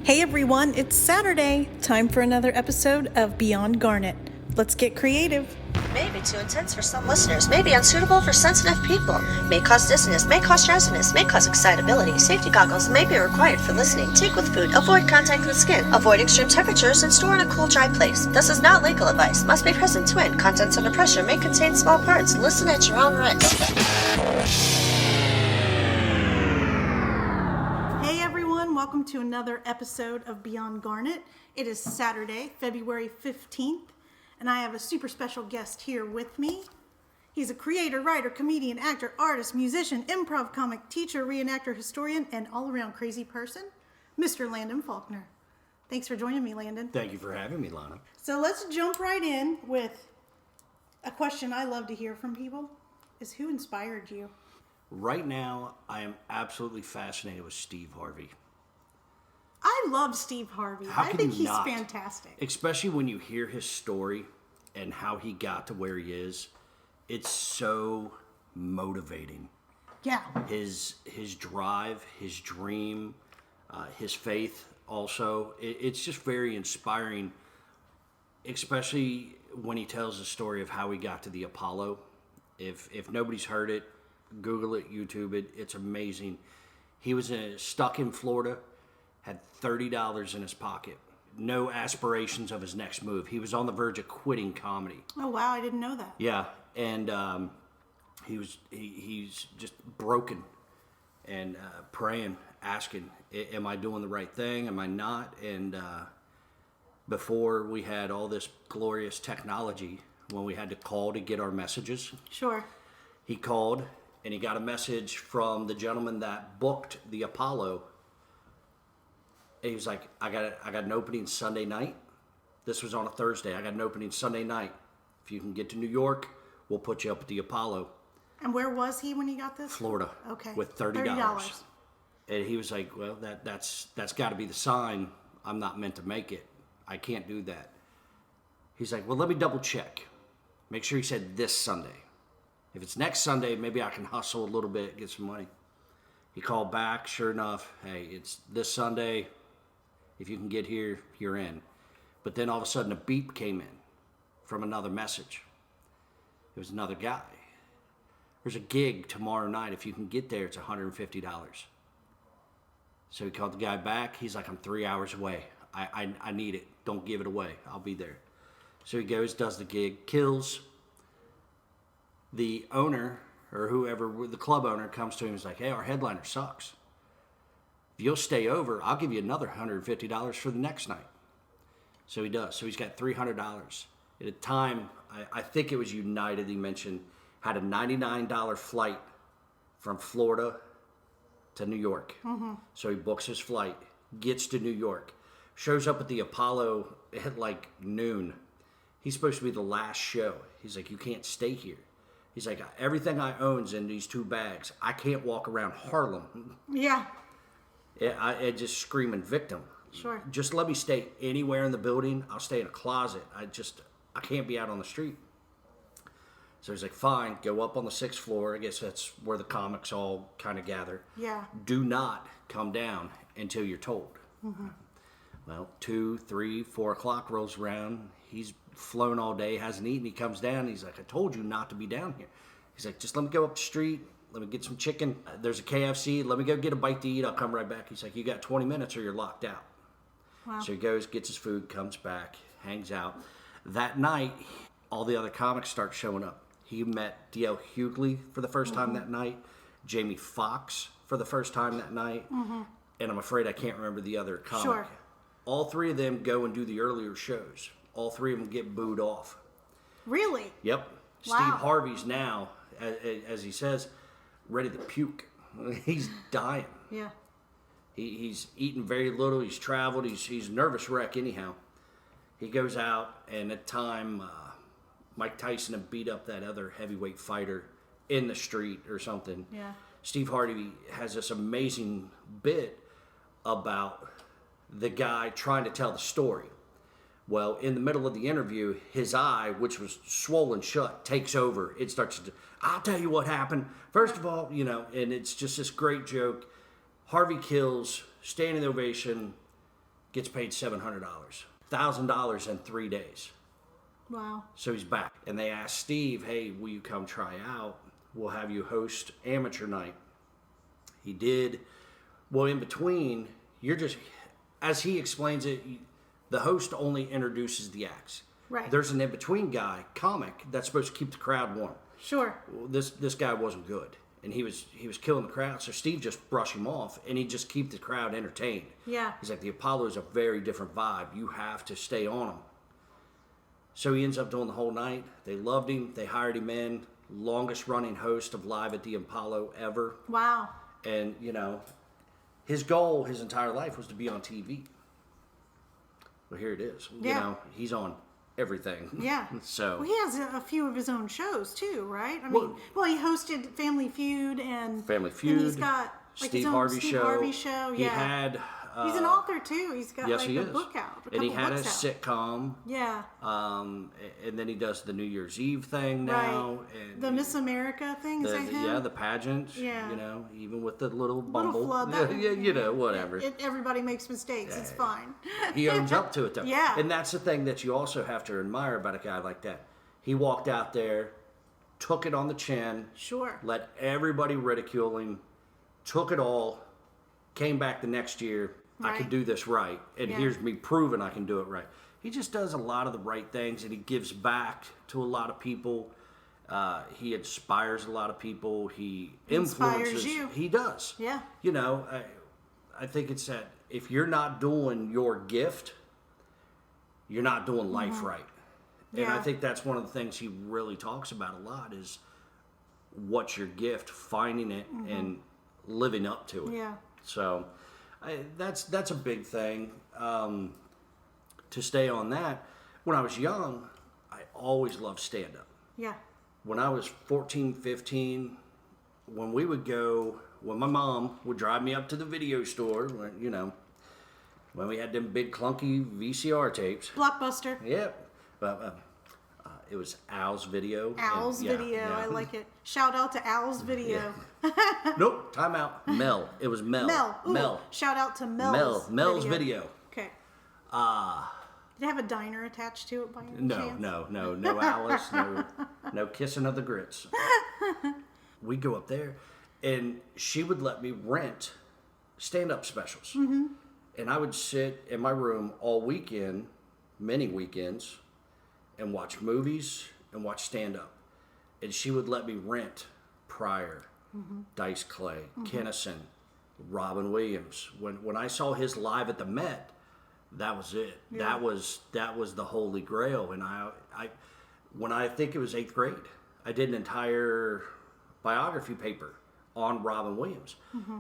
Hey everyone, it's Saturday. Time for another episode of Beyond Garnet. Let's get creative. May be too intense for some listeners, may be unsuitable for sensitive people, may cause dizziness, may cause drowsiness, may cause excitability. Safety goggles may be required for listening. Take with food, avoid contact with skin, avoid extreme temperatures, and store in a cool, dry place. This is not legal advice, must be present to win. Contents under pressure may contain small parts. Listen at your own risk. Hey everyone, welcome to another episode of Beyond Garnet. It is Saturday, February 15th. And I have a super special guest here with me. He's a creator, writer, comedian, actor, artist, musician, improv comic, teacher, reenactor, historian, and all-around crazy person, Mr. Landon Faulkner. Thanks for joining me, Landon. Thank you for having me, Lana. So let's jump right in with a question I love to hear from people, is who inspired you? Right now, I am absolutely fascinated with Steve Harvey. I love Steve Harvey. I think he's fantastic. Especially when you hear his story and how he got to where he is. It's so motivating. Yeah. His drive, his dream, his faith also. It's just very inspiring, especially when he tells the story of how he got to the Apollo. If nobody's heard it, Google it, YouTube it. It's amazing. He was stuck in Florida, had $30 in his pocket. No aspirations of his next move. He was on the verge of quitting comedy. Oh, wow. I didn't know that. Yeah. And he's just broken and praying, asking, am I doing the right thing? Am I not? And before we had all this glorious technology, when we had to call to get our messages. Sure. He called and he got a message from the gentleman that booked the Apollo. And he was like, I got an opening Sunday night. This was on a Thursday. I got an opening Sunday night. If you can get to New York, we'll put you up at the Apollo. And where was he when he got this? Florida. Okay. With $30. And he was like, well, that's got to be the sign. I'm not meant to make it. I can't do that. He's like, well, let me double check. Make sure he said this Sunday. If it's next Sunday, maybe I can hustle a little bit, get some money. He called back. Sure enough, hey, it's this Sunday. If you can get here, you're in. But then all of a sudden a beep came in from another message. It was another guy. There's a gig tomorrow night. If you can get there, it's $150. So he called the guy back. He's like, I'm 3 hours away. I need it. Don't give it away. I'll be there. So he goes, does the gig, kills. The owner, or whoever, the club owner, comes to him and is like, hey, our headliner sucks. If you'll stay over, I'll give you another $150 for the next night. So he does. So he's got $300. At a time, I think it was United, he mentioned, had a $99 flight from Florida to New York. Mm-hmm. So he books his flight, gets to New York, shows up at the Apollo at like noon. He's supposed to be the last show. He's like, you can't stay here. He's like, everything I own's in these 2 bags. I can't walk around Harlem. Yeah. I just screaming victim. Sure. Just let me stay anywhere in the building. I'll stay in a closet. I can't be out on the street. So he's like, fine, go up on the 6th floor. I guess that's where the comics all kind of gather. Yeah. Do not come down until you're told. Mm-hmm. Well, 2, 3, 4 o'clock rolls around. He's flown all day, hasn't eaten. He comes down. He's like, I told you not to be down here. He's like, just let me go up the street. Let me get some chicken. There's a KFC. Let me go get a bite to eat. I'll come right back. He's like, you got 20 minutes or you're locked out. Wow. So he goes, gets his food, comes back, hangs out. That night, all the other comics start showing up. He met D.L. Hughley for the first time that night, Jamie Foxx for the first time that night, and I'm afraid I can't remember the other comic. Sure. All 3 of them go and do the earlier shows. All 3 of them get booed off. Really? Yep. Wow. Steve Harvey's now, as he says, ready to puke. He's dying. Yeah. He's eaten very little. He's traveled. He's a nervous wreck anyhow. He goes out, and at time, Mike Tyson had beat up that other heavyweight fighter in the street or something. Yeah. Steve Harvey has this amazing bit about the guy trying to tell the story. Well, in the middle of the interview, his eye, which was swollen shut, takes over. It starts to, I'll tell you what happened. First of all, and it's just this great joke. Harvey kills, standing ovation. gets paid $700, $1,000 in 3 days. Wow. So he's back. And they asked Steve, hey, will you come try out? We'll have you host amateur night. He did. Well, in between, you're just, as he explains it, the host only introduces the acts. Right. There's an in-between guy, comic, that's supposed to keep the crowd warm. Sure. Well, this guy wasn't good. And he was killing the crowd, so Steve just brushed him off, and he'd just keep the crowd entertained. Yeah. He's like, the Apollo is a very different vibe. You have to stay on him. So he ends up doing the whole night. They loved him. They hired him in. Longest running host of Live at the Apollo ever. Wow. And, his goal his entire life was to be on TV. Well, here it is. Yeah. He's on everything. Yeah. So well, he has a few of his own shows too, right? I mean, well, he hosted Family Feud and he's got like Steve his own Harvey Steve show. Harvey show. He Yeah. had. He's an author too. He's got Yes, like he a is. book out. And he couple had a books out. sitcom. Yeah. And then he does the New Year's Eve thing now. Right. And The Miss America thing, is that him? Yeah, the pageant. Yeah. Even with the little bumble. Little flub. Whatever. Everybody makes mistakes. It's fine. He owns up to it though. Yeah. And that's the thing that you also have to admire about a guy like that. He walked out there, took it on the chin, Sure. let everybody ridicule him, took it all, came back the next year. I Right. can do this right. And Yeah. here's me proving I can do it right. He just does a lot of the right things, and he gives back to a lot of people. He inspires a lot of people. He Inspires influences. you. He does. Yeah. I think it's that if you're not doing your gift, you're not doing life right. And I Yeah. think that's one of the things he really talks about a lot is what's your gift, finding it and living up to it. Yeah. So that's a big thing. To stay on that, when I was young, I always loved stand-up. Yeah. When I was 14, 15, when my mom would drive me up to the video store, when we had them big clunky VCR tapes. Blockbuster. Yep. It was Al's Video. Al's Video. I like it. Shout out to Al's Video. Nope. Time out. Mel. It was Mel. Mel. Ooh, Mel. Shout out to Mel's Mel's Video. Okay. Did it have a diner attached to it by any chance? No Alice, no kissing of the grits. We go up there, and she would let me rent stand-up specials. Mm-hmm. And I would sit in my room all weekend, many weekends, and watch movies and watch stand-up. And she would let me rent Pryor, Dice Clay, Kennison, Robin Williams. When I saw his live at the Met, that was it. Yeah. That was the holy grail. And when I think it was 8th grade, I did an entire biography paper on Robin Williams. Mm-hmm.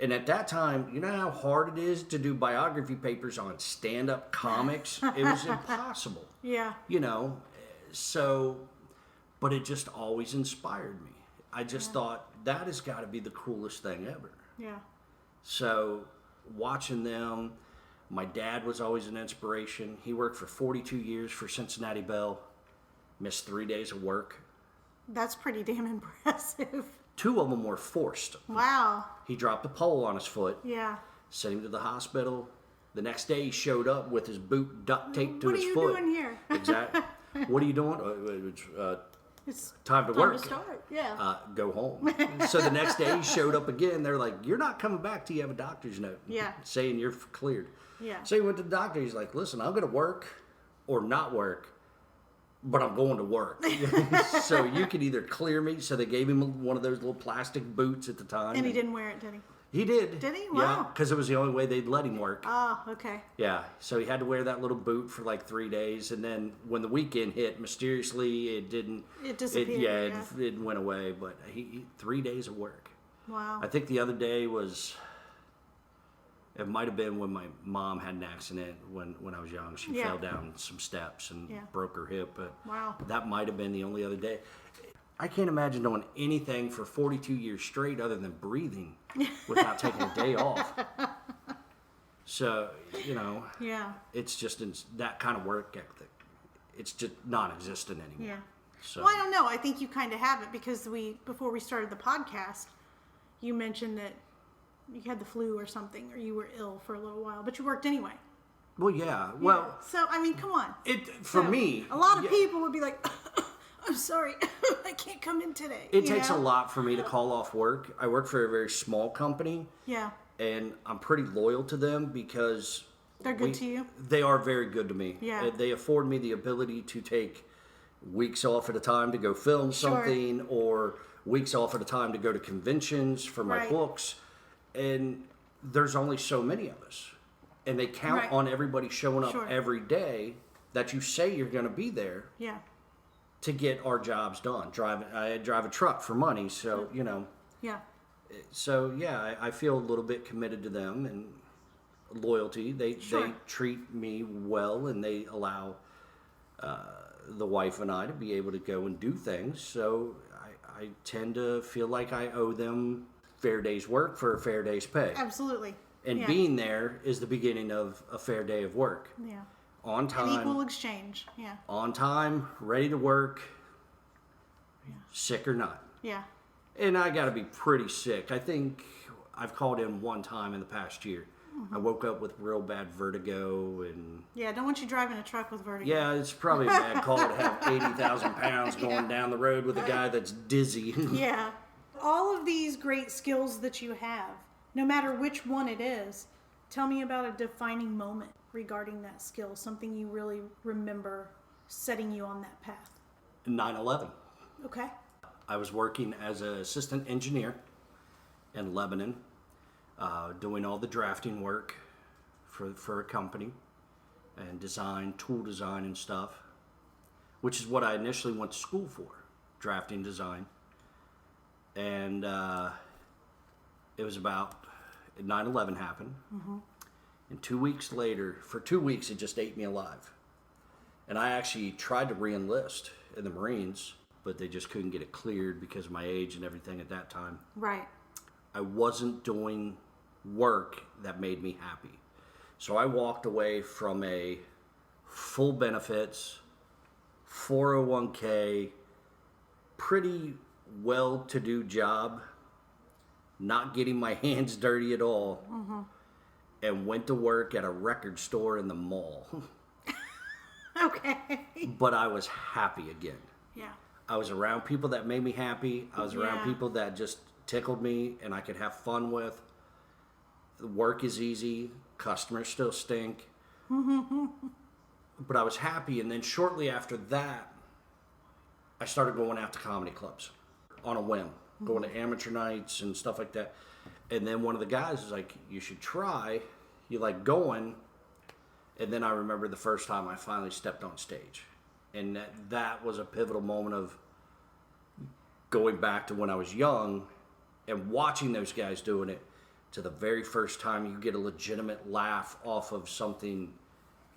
And at that time, you know how hard it is to do biography papers on stand-up comics? It was impossible. Yeah. But it just always inspired me. I just thought, that has got to be the coolest thing ever. Yeah. So watching them, my dad was always an inspiration. He worked for 42 years for Cincinnati Bell, missed 3 days of work. That's pretty damn impressive. 2 of them were forced. Wow. He dropped a pole on his foot, Yeah. sent him to the hospital. The next day he showed up with his boot duct taped to What his are you foot. doing here? Exactly. What are you doing? It's Time to time work. to start. Yeah. Go home. So the next day he showed up again. They're like, you're not coming back till you have a doctor's note Yeah. saying you're cleared. Yeah. So he went to the doctor. He's like, listen, I'm going to work or not work, but I'm going to work. So you can either clear me. So they gave him one of those little plastic boots at the time. And he didn't wear it, did he? He did. Did he? Yeah, Wow. because it was the only way they'd let him work. Oh, okay. Yeah, so he had to wear that little boot for like 3 days, and then when the weekend hit, mysteriously it didn't. It disappeared. It went away. But he 3 days of work. Wow. I think the other day was. It might have been when my mom had an accident when I was young. She Yeah. fell down some steps and Yeah. broke her hip. But Wow. that might have been the only other day. I can't imagine doing anything for 42 years straight other than breathing without taking a day off. So, Yeah. it's just that kind of work ethic. It's just non-existent anymore. Yeah. So, Well, I don't know. I think you kind of have it because before we started the podcast, you mentioned that you had the flu or something, or you were ill for a little while, but you worked anyway. Well, yeah. Well, So, I mean, come on. for So, me, a lot of people would be like, I'm sorry, I can't come in today. it takes a lot for me to call off work. I work for a very small company. Yeah. And I'm pretty loyal to them because They're good to you? They are very good to me. Yeah. They afford me the ability to take weeks off at a time to go film something, or weeks off at a time to go to conventions for my books. And there's only so many of us. And they count on everybody showing up every day that you say you're going to be there to get our jobs done. I drive a truck for money, so, you know. Yeah. So, yeah, I feel a little bit committed to them and loyalty. They treat me well, and they allow the wife and I to be able to go and do things. So I tend to feel like I owe them fair day's work for a fair day's pay. Absolutely. And being there is the beginning of a fair day of work. Yeah. On time. An equal exchange. Yeah. On time, ready to work, sick or not. Yeah. And I got to be pretty sick. I think I've called in one time in the past year. I woke up with real bad vertigo and... Yeah, don't want you driving a truck with vertigo. Yeah, it's probably a bad call to have 80,000 pounds going down the road with a guy that's dizzy. Yeah. All of these great skills that you have, no matter which one it is, tell me about a defining moment regarding that skill, something you really remember setting you on that path. 9/11. Okay. I was working as an assistant engineer in Lebanon, doing all the drafting work for a company and tool design and stuff, which is what I initially went to school for, drafting design. And it was about 9/11 happened. And 2 weeks later, for 2 weeks, it just ate me alive. And I actually tried to re-enlist in the Marines, but they just couldn't get it cleared because of my age and everything at that time. Right. I wasn't doing work that made me happy. So I walked away from a full benefits, 401k, pretty well-to-do job, not getting my hands dirty at all, and went to work at a record store in the mall. Okay. But I was happy again. Yeah. I was around people that made me happy. I was around Yeah. people that just tickled me and I could have fun with. The work is easy. Customers still stink. But I was happy. And then shortly after that, I started going out to comedy clubs on a whim. Going to amateur nights and stuff like that. And then one of the guys was like, you should try. You like going. And then I remember the first time I finally stepped on stage. And that was a pivotal moment of going back to when I was young and watching those guys doing it, to the very first time you get a legitimate laugh off of something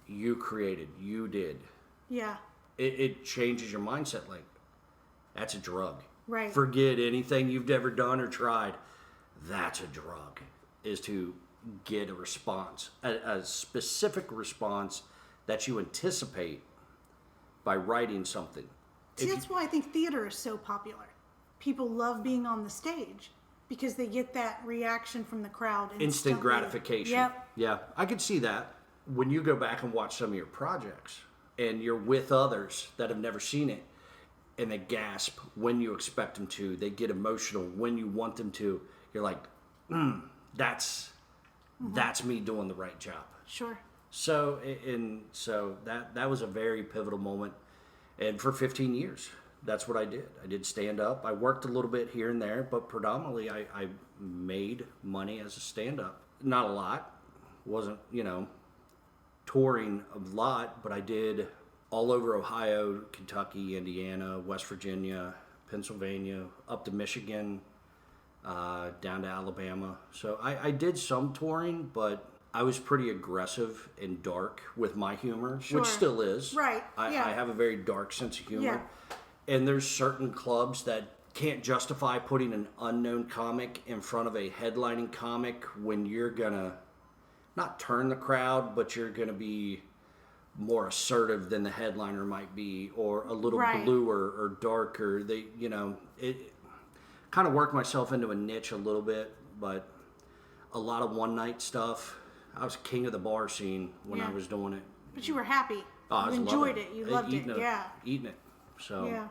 you created, you did. Yeah. It changes your mindset. Like, that's a drug. Right. Forget anything you've ever done or tried. That's a drug, is to get a response, a specific response that you anticipate by writing something. See, that's why I think theater is so popular. People love being on the stage because they get that reaction from the crowd. Instant gratification. Yep. Yeah, I could see that. When you go back and watch some of your projects and you're with others that have never seen it, and they gasp when you expect them to, they get emotional when you want them to, you're like, that's me doing the right job. Sure. So, that was a very pivotal moment. And for 15 years, that's what I did. I did stand up. I worked a little bit here and there, but predominantly I made money as a stand up. Not a lot. Wasn't, touring a lot, but I did all over Ohio, Kentucky, Indiana, West Virginia, Pennsylvania, up to Michigan, down to Alabama. So I did some touring, but I was pretty aggressive and dark with my humor, Sure. which still is. Right, I yeah. have a very dark sense of humor. Yeah. And there's certain clubs that can't justify putting an unknown comic in front of a headlining comic when you're going to not turn the crowd, but you're going to be more assertive than the headliner might be, or a little Right. bluer or darker. It kind of worked myself into a niche a little bit, but a lot of one night stuff. I was king of the bar scene when I was doing it. But you were happy. Oh, I You was enjoyed loving it. You loved it. Yeah. Eating it. So Yeah.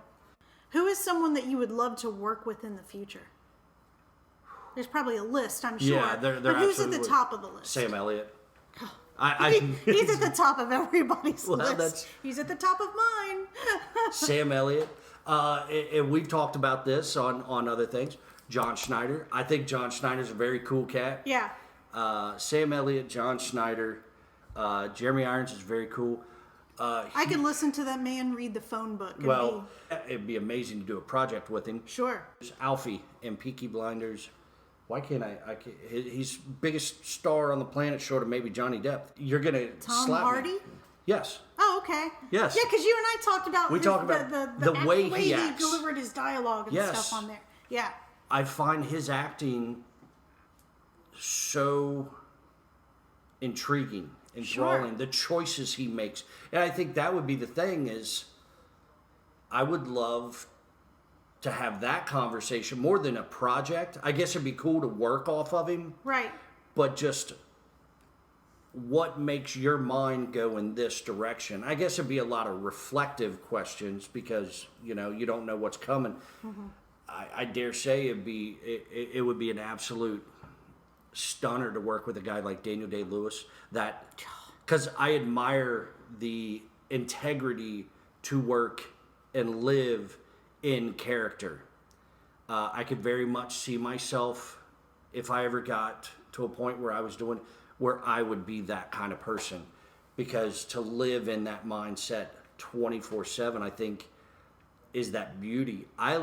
Who is someone that you would love to work with in the future? There's probably a list, I'm sure. yeah, they're but who's at the absolutely- top of the list? Sam Elliott. He's at the top of everybody's Well, list. that's- He's at the top of mine. Sam Elliott. And we've talked about this on other things. John Schneider. I think John Schneider's a very cool cat. Yeah. Sam Elliott, John Schneider, Jeremy Irons is very cool. I can listen to that man read the phone book. And It'd be amazing to do a project with him. sure. Alfie in Peaky Blinders. Why can't I can't, he's biggest star on the planet, short of maybe Johnny Depp. You're gonna Tom slap Hardy? me. Yes. Oh, okay. Yes. Yeah, because you and I talked about We talked about the way he acts. delivered his dialogue and Yes. stuff on there. Yeah. I find his acting so intriguing, enthralling. Sure. The choices he makes, and I think that would be the thing. Is I would love to have that conversation more than a project. I guess it'd be cool to work off of him, Right. but just what makes your mind go in this direction? I guess it'd be a lot of reflective questions because you don't know what's coming. I dare say it would be an absolute stunner to work with a guy like Daniel Day-Lewis. That because I admire the integrity to work and live in character. I could very much see myself if I ever got to a point where I was doing where I would be that kind of person, because to live in that mindset 24/7, I think, is that beauty. I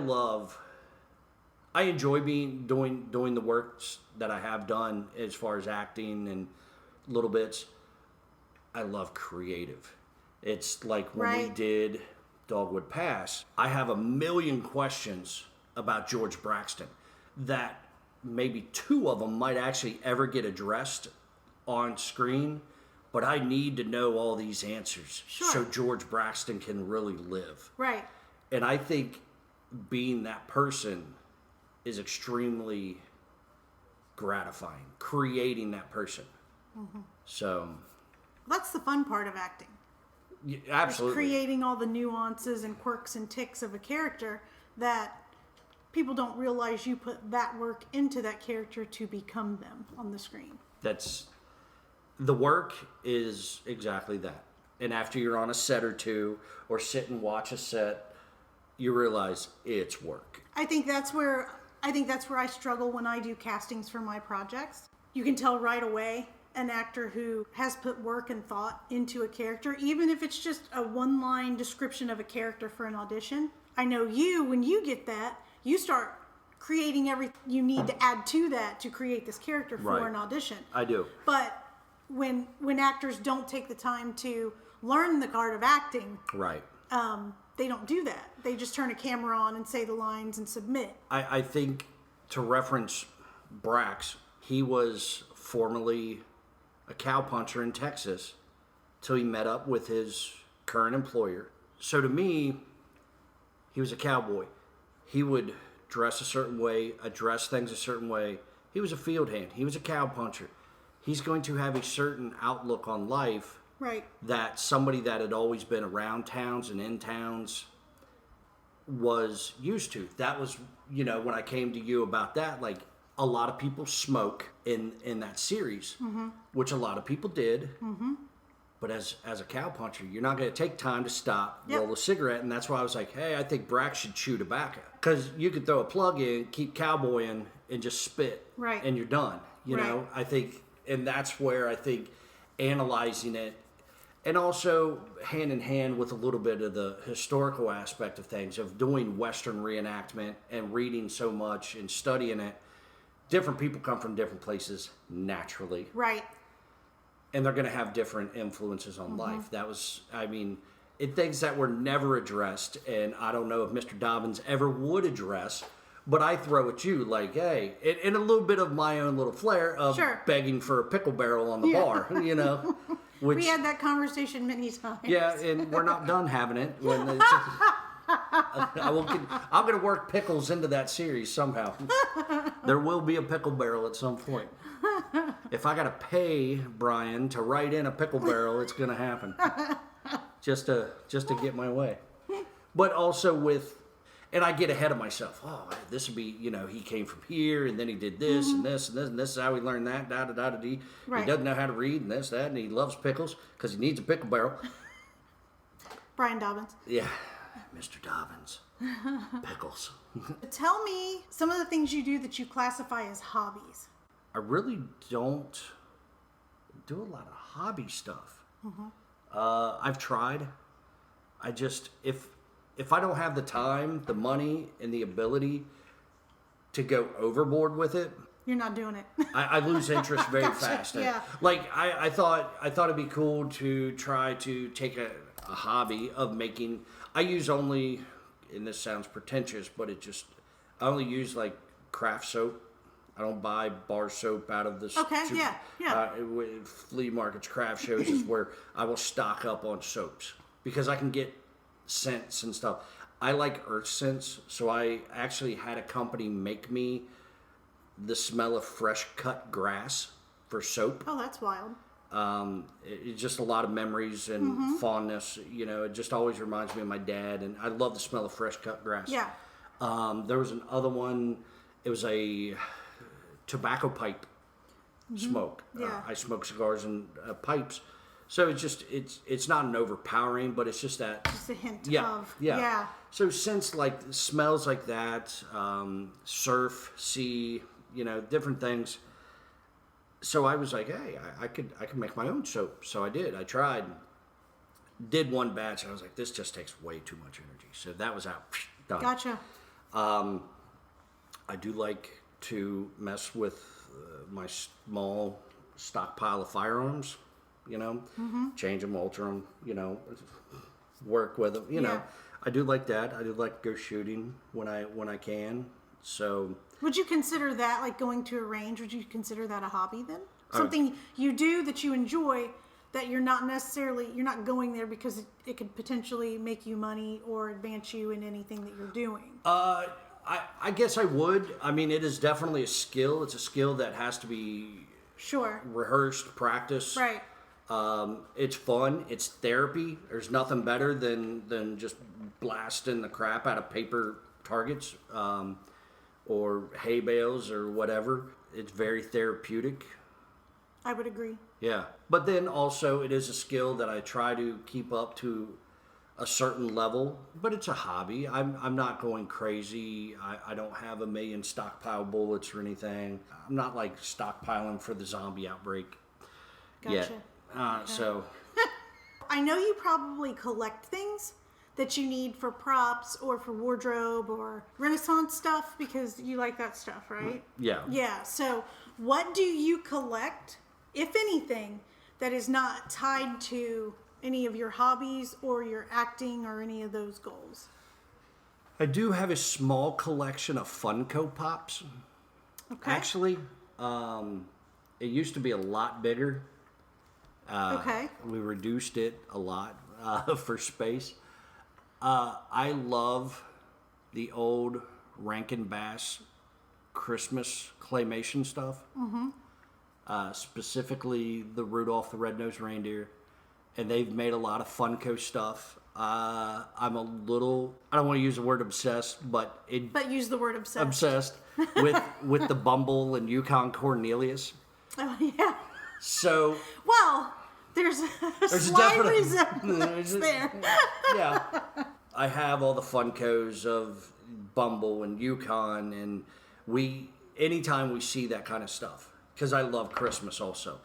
enjoy doing the works that I have done as far as acting and little bits. I love creative. It's like when we Right. did Dogwood Pass, I have a million questions about George Braxton that maybe two of them might actually ever get addressed on screen, but I need to know all these answers Sure. so George Braxton can really live. Right. And I think being that person is extremely gratifying, creating that person. So, That's the fun part of acting. yeah, Is absolutely. creating all the nuances and quirks and ticks of a character that people don't realize you put that work into that character to become them on the screen. That's the work is exactly that. And after you're on a set or two or sit and watch a set, you realize it's work. I think that's where I struggle when I do castings for my projects. You can tell right away an actor who has put work and thought into a character, even if it's just a one-line description of a character for an audition. I know when you get that, you start creating everything you need to add to that to create this character for Right. an audition. I do. But when actors don't take the time to learn the art of acting, Right. they don't do that. They just turn a camera on and say the lines and submit. I think to reference Brax, he was formerly a cowpuncher in Texas till he met up with his current employer. So to me, he was a cowboy. He would dress a certain way, address things a certain way. He was a field hand. He was a cowpuncher. He's going to have a certain outlook on life Right. that somebody that had always been around towns and in towns was used to. That was, when I came to you about that, like a lot of people smoke in that series, which a lot of people did. But as a cowpuncher, you're not going to take time to stop, Yep. roll a cigarette, and that's why I was like, hey, I think Brax should chew tobacco. Because you could throw a plug in, keep cowboying, and just spit, Right. and you're done. You Right. know, I think, and that's where I think analyzing it, and also hand in hand with a little bit of the historical aspect of things, of doing Western reenactment and reading so much and studying it. Different people come from different places naturally, Right. and they're going to have different influences on life. That was, things that were never addressed, and I don't know if Mr. Dobbins ever would address, but I throw at you like, hey, and a little bit of my own little flair of Sure. begging for a pickle barrel on the Yeah. bar, Which, We had that conversation many times. yeah, and we're not done having it. When I'm going to work pickles into that series somehow. There will be a pickle barrel at some point. If I gotta pay Brian to write in a pickle barrel, it's gonna happen. just to get my way. But also and I get ahead of myself. Oh, this would be, he came from here, and then he did this, and this, and this, and this is how he learned that, da-da-da-da-dee. Right. He doesn't know how to read, and this, that, and he loves pickles, because he needs a pickle barrel. Brian Dobbins. Yeah, Mr. Dobbins. Pickles. Tell me some of the things you do that you classify as hobbies. I really don't do a lot of hobby stuff. I've tried. I just, if I don't have the time, the money, and the ability to go overboard with it, You're not doing it. I lose interest very fast. Yeah. Like I thought it'd be cool to try to take a hobby of making. I use only, and this sounds pretentious, but I only use like craft soap. I don't buy bar soap out of the flea markets, craft shows is where I will stock up on soaps because I can get scents and stuff. I like earth scents, so I actually had a company make me the smell of fresh cut grass for soap. Oh, that's wild. It's just a lot of memories and fondness. It just always reminds me of my dad, and I love the smell of fresh cut grass. Yeah. There was another one. It was a tobacco pipe smoke. Yeah. I smoke cigars and pipes, so it's not an overpowering, but it's just that. Just a hint Yeah, of. yeah. Yeah. So since like smells like that, surf, sea, different things. So I was like, hey, I could make my own soap. So I did. I tried. Did one batch. I was like, this just takes way too much energy. So that was out. Done. Gotcha. I do like to mess with my small stockpile of firearms. Change them, alter them. Work with them. Yeah. I do like that. I do like to go shooting when I can. So. Would you consider that, like going to a range, would you consider that a hobby then? Something you do that you enjoy that you're not going there because it could potentially make you money or advance you in anything that you're doing? I guess I would. I mean, it is definitely a skill. It's a skill that has to be rehearsed, practiced. Right. It's fun. It's therapy. There's nothing better than just blasting the crap out of paper targets. Or hay bales or whatever. It's very therapeutic. I would agree. Yeah. But then also it is a skill that I try to keep up to a certain level, but it's a hobby. I'm not going crazy. I don't have a million stockpile bullets or anything. I'm not like stockpiling for the zombie outbreak yet. So I know you probably collect things that you need for props or for wardrobe or Renaissance stuff because you like that stuff, right? Yeah. Yeah. So what do you collect, if anything, that is not tied to any of your hobbies or your acting or any of those goals? I do have a small collection of Funko Pops. Okay. Actually, it used to be a lot bigger. Okay. We reduced it a lot for space. I love the old Rankin Bass Christmas claymation stuff. Specifically the Rudolph the Red-Nosed Reindeer. And they've made a lot of Funko stuff. I'm a little, I don't want to use the word obsessed, but use the word obsessed. Obsessed with the Bumble and Yukon Cornelius. Oh, yeah. So. Well, there's a slight resemblance there. Yeah. I have all the Funkos of Bumble and Yukon, and anytime we see that kind of stuff, because I love Christmas also.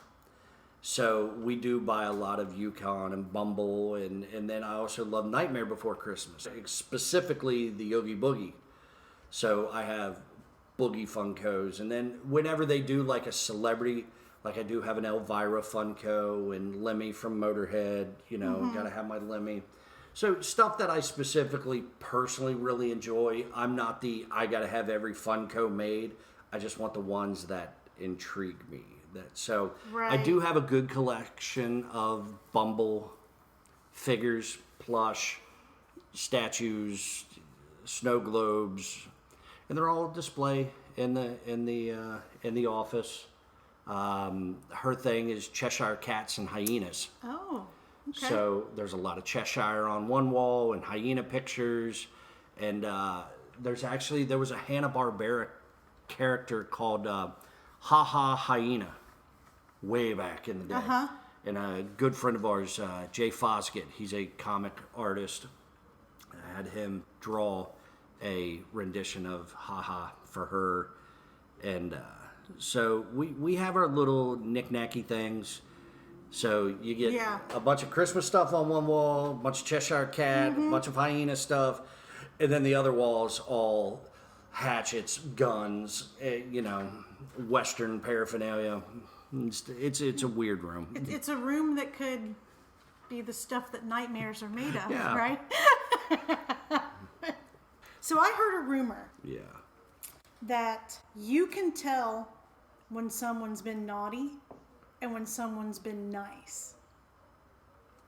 So we do buy a lot of Yukon and Bumble, and then I also love Nightmare Before Christmas, specifically the Oogie Boogie. So I have Boogie Funkos, and then whenever they do like a celebrity, like I do have an Elvira Funko and Lemmy from Motorhead, gotta have my Lemmy. So stuff that I specifically, personally really enjoy. I'm not I gotta have every Funko made. I just want the ones that intrigue me. I do have a good collection of Bumble figures, plush, statues, snow globes, and they're all display in the office. Her thing is Cheshire cats and hyenas. Oh, okay. So there's a lot of Cheshire on one wall and hyena pictures. And there was a Hanna-Barbera character called Ha Ha Hyena way back in the day. Uh-huh. And a good friend of ours, Jay Fosgett, he's a comic artist. I had him draw a rendition of Ha Ha for her. And so we have our little knick-knacky things. So you get a bunch of Christmas stuff on one wall, a bunch of Cheshire Cat, a bunch of hyena stuff, and then the other walls all hatchets, guns, Western paraphernalia. It's a weird room. It's a room that could be the stuff that nightmares are made of, Yeah. right? So I heard a rumor Yeah. that you can tell when someone's been naughty and when someone's been nice.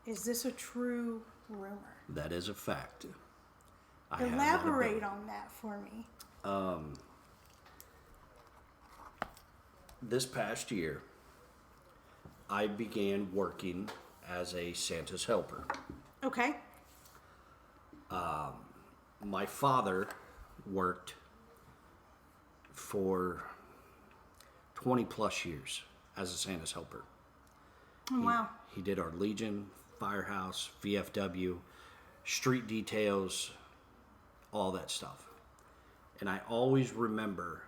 Is this a true rumor? That is a fact. I have that Elaborate ability. on that for me. This past year, I began working as a Santa's helper. Okay. My father worked for 20 plus years as a Santa's helper. Oh, wow. He did our Legion, Firehouse, VFW, street details, all that stuff. And I always remember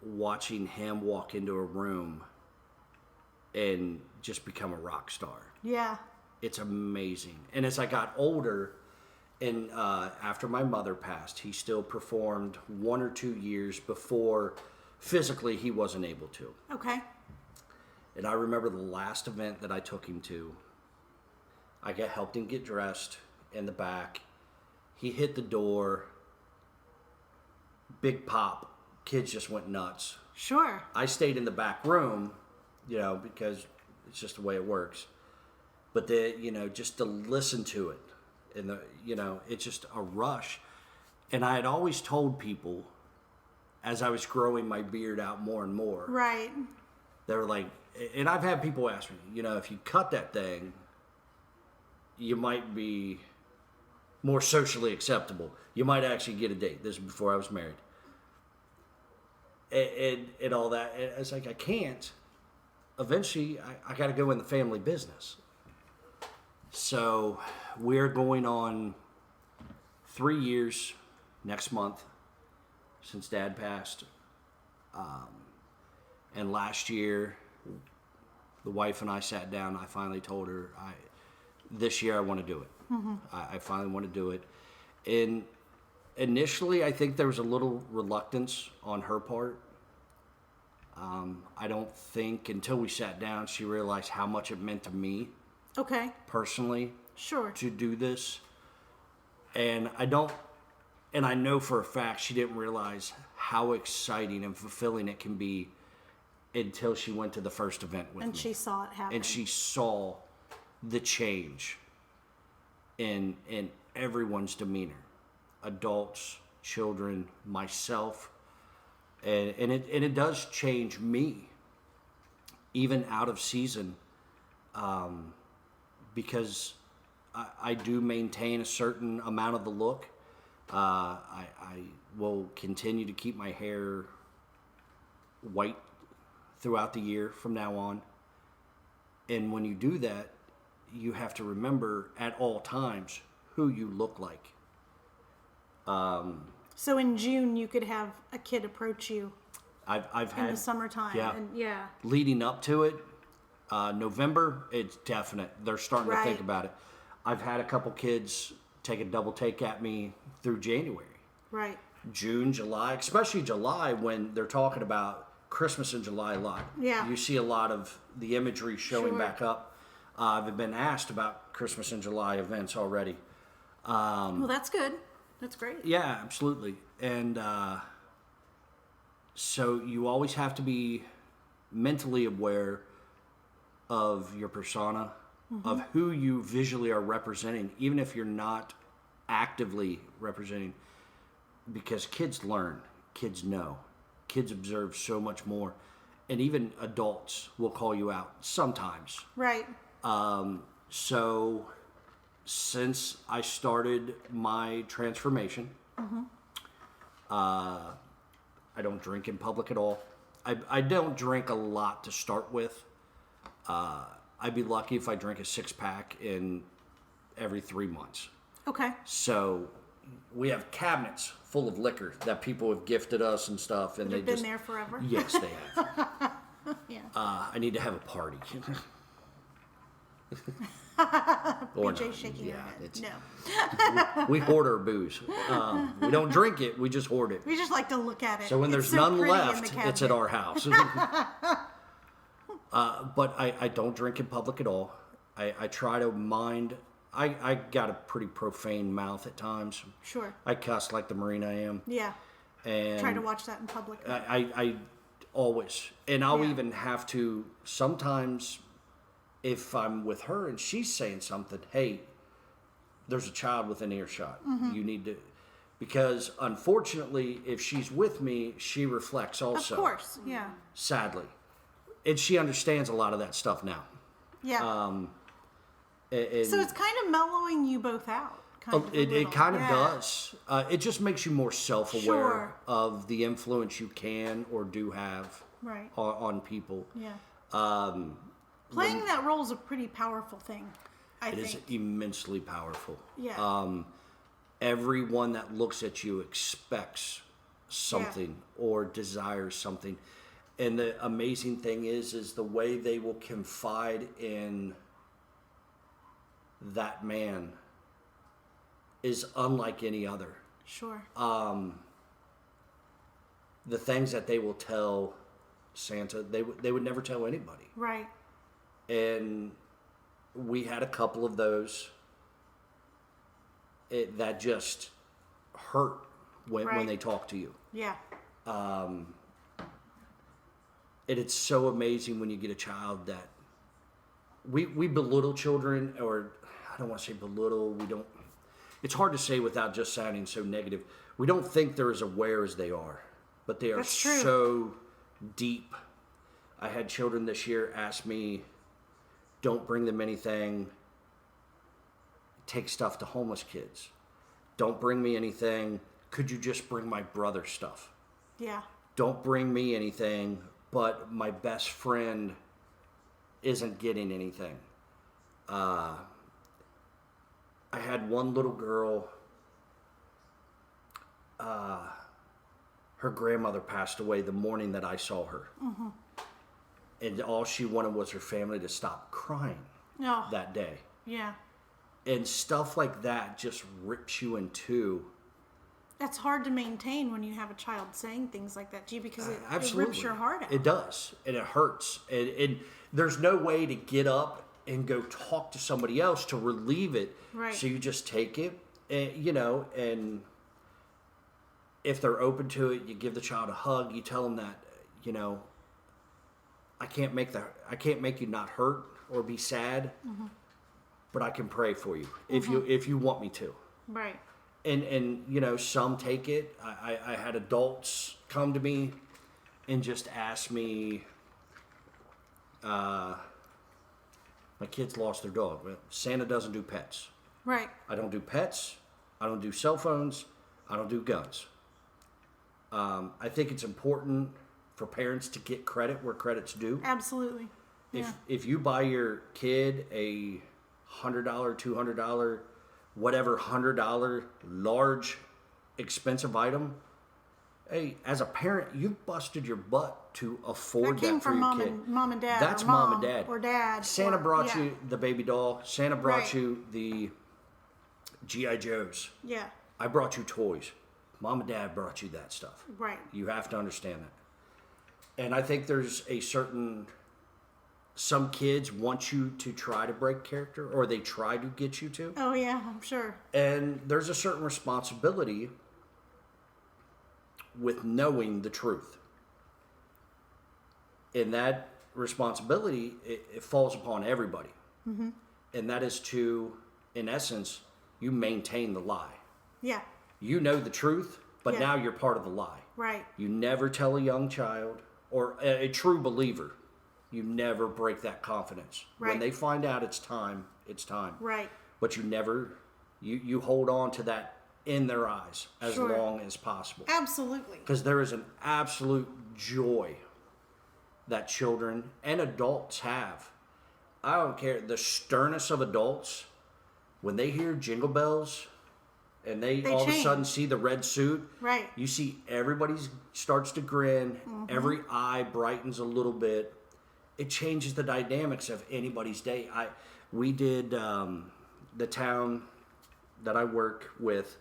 watching him walk into a room and just become a rock star. Yeah. It's amazing. And as I got older, and after my mother passed, he still performed 1 or 2 years before physically he wasn't able to. Okay. And I remember the last event that I took him to, helped him get dressed in the back. He hit the door, big pop, kids just went nuts. Sure. I stayed in the back room, because it's just the way it works. But just to listen to it, and it's just a rush. And I had always told people, as I was growing my beard out more and more, Right. they were like, and I've had people ask me, if you cut that thing, you might be more socially acceptable. You might actually get a date. This is before I was married. And all that. And it's like, I can't. Eventually, I got to go in the family business. So we're going on 3 years next month since Dad passed. And last year, the wife and I sat down. I finally told her, this year I want to do it. Mm-hmm. I finally want to do it. And initially, I think there was a little reluctance on her part. I don't think until we sat down, she realized how much it meant to me Okay. personally Sure. to do this. And I know for a fact she didn't realize how exciting and fulfilling it can be until she went to the first event with me. And she saw it happen. And she saw the change in everyone's demeanor, adults, children, myself, and it does change me, even out of season, because I do maintain a certain amount of the look. I will continue to keep my hair white throughout the year from now on. And when you do that, you have to remember at all times who you look like. So in June, you could have a kid approach you I've had in the summertime. yeah. And yeah. Leading up to it, November, it's definite. They're starting to think Right. about it. I've had a couple kids take a double take at me through January. Right. June, July, especially July when they're talking about Christmas in July a lot. Yeah. You see a lot of the imagery showing Sure. back up. I've been asked about Christmas in July events already. Well, that's good. That's great. Yeah, absolutely. And so you always have to be mentally aware of your persona, of who you visually are representing, even if you're not actively representing, because kids learn, kids know, kids observe so much more. and even adults will call you out sometimes. Right. So since I started my transformation, I don't drink in public at all. I don't drink a lot to start with. I'd be lucky if I drink a 6-pack in every 3 months. Okay. So we have cabinets full of liquor that people have gifted us and stuff, and They've been there forever. Yes, they have. Yeah. I need to have a party. BJ's shaking her head. No. We hoard our booze. We don't drink it. We just hoard it. We just like to look at it. So when It's there's so none pretty in the left, it's cabinet. at our house. But I don't drink in public at all. I try to mind. I got a pretty profane mouth at times. Sure. I cuss like the Marine I am. Yeah. And Try to watch that in public. I always, and I'll Yeah. even have to sometimes, if I'm with her and she's saying something, hey, there's a child within earshot. Mm-hmm. You need to, because unfortunately, if she's with me, she reflects also. Of course. Yeah. Sadly, and she understands a lot of that stuff now. Yeah. And So it's kind of mellowing you both out. it kind of Yeah. does. It just makes you more self-aware Sure. of the influence you can or do have Right. on people. Yeah. Playing that role is a pretty powerful thing, I It think. is immensely powerful. Yeah. Everyone that looks at you expects something or desires something. And the amazing thing is the way they will confide in that man is unlike any other. Sure. The things that they will tell Santa, they would never tell anybody. Right. And we had a couple of those that just hurt when Right. they talk to you. Yeah. And it's so amazing when you get a child that we belittle children, or I don't want to say belittle. We don't. It's hard to say without just sounding so negative. We don't think they're as aware as they are, but they are That's true. so deep. I had children this year ask me, "Don't bring them anything. Take stuff to homeless kids. Don't bring me anything. Could you just bring my brother stuff? Yeah. Don't bring me anything, but my best friend isn't getting anything." I had one little girl, her grandmother passed away the morning that I saw her. Mm-hmm. And all she wanted was her family to stop crying No. that day. Yeah. And stuff like that just rips you in two. That's hard to maintain when you have a child saying things like that to you because it Absolutely. rips your heart out. It does, and it hurts. And there's no way to get up and go talk to somebody else to relieve it. Right. So you just take it, and, and if they're open to it, you give the child a hug. You tell them that, I can't make you not hurt or be sad, Mm-hmm. but I can pray for you if you want me to. Right. And some take it. I had adults come to me and just ask me, my kids lost their dog. Well, Santa doesn't do pets. Right. I don't do pets. I don't do cell phones. I don't do guns. I think it's important for parents to get credit where credit's due. Absolutely. Yeah. If you buy your kid a $100, $200, whatever $100 large expensive item, hey, as a parent, you've busted your butt to afford That came that for from your mom kid. and mom and dad. That's or mom and dad. Or dad. Santa brought yeah. you the baby doll. Santa brought Right. you the G.I. Joes. Yeah. I brought you toys. Mom and dad brought you that stuff. Right. You have to understand that. And I think there's some kids want you to try to break character, or they try to get you to. Oh yeah, I'm sure. And there's a certain responsibility with knowing the truth. And that responsibility, it falls upon everybody. Mm-hmm. And that is to, in essence, you maintain the lie. Yeah. You know the truth, but Yeah. now you're part of the lie. Right. You never tell a young child or a true believer, you never break that confidence. Right. When they find out it's time, it's time. Right. But you never, you hold on to that in their eyes as Sure. long as possible. Absolutely. Because there is an absolute joy that children and adults have. I don't care. The sternness of adults, when they hear jingle bells and they all of a change. sudden see the red suit, Right. you see everybody starts to grin, every eye brightens a little bit. It changes the dynamics of anybody's day. We did the town that I work with.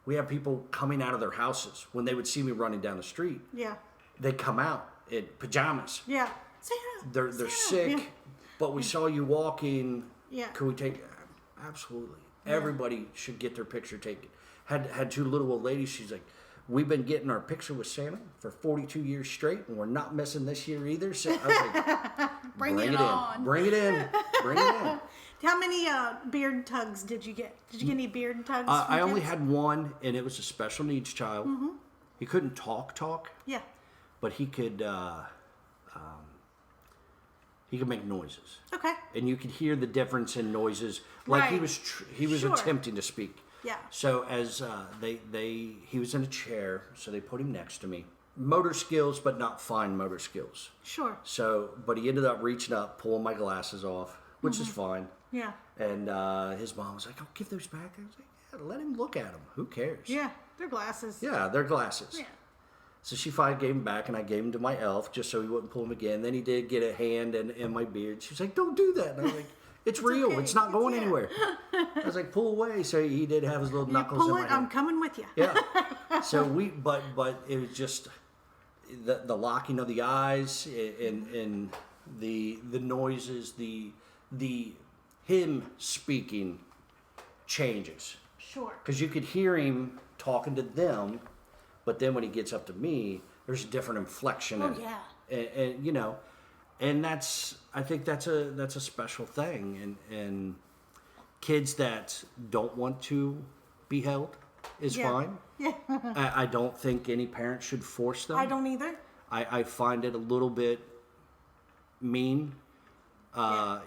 We have people coming out of their houses when they would see me running down the street. Yeah. They come out in pajamas. Yeah. Santa. They're Santa. sick, Yeah. but we saw you walking. Yeah. Could we take? Absolutely. Everybody should get their picture taken. Had two little old ladies. She's like, we've been getting our picture with Santa for 42 years straight, and we're not missing this year either. So I was like, Bring it in. on. Bring it in. Bring it in. How many beard tugs did you get? Did you get any beard tugs? from I only kids? had one, and it was a special needs child. He couldn't talk, Yeah. but he could make noises, Okay. and you could hear the difference in noises. Like he Right. was he was Sure. attempting to speak. Yeah. So as he was in a chair, so they put him next to me. Motor skills, but not fine motor skills. Sure. So, but he ended up reaching up, pulling my glasses off, which is fine. Yeah. And his mom was like, "Oh, give those back." I was like, "Yeah, let him look at them. Who cares?" Yeah. They're glasses. Yeah, they're glasses. Yeah. So she finally gave him back, and I gave him to my elf just so he wouldn't pull him again. Then he did get a hand in my beard. She was like, "Don't do that." And I was like, "It's real. okay. It's not going Yeah. anywhere." I was like, "Pull away." So he did have his little You knuckles pull in my it. hand. I'm coming with you. Yeah. So but it was just the locking of the eyes and the noises, the him speaking changes. Sure. Because you could hear him talking to them, but then when he gets up to me, there's a different inflection in Oh, it. yeah. And you know, and I think that's a special thing. And kids that don't want to be held is Yeah. fine. Yeah. I don't think any parent should force them. I don't either. I find it a little bit mean.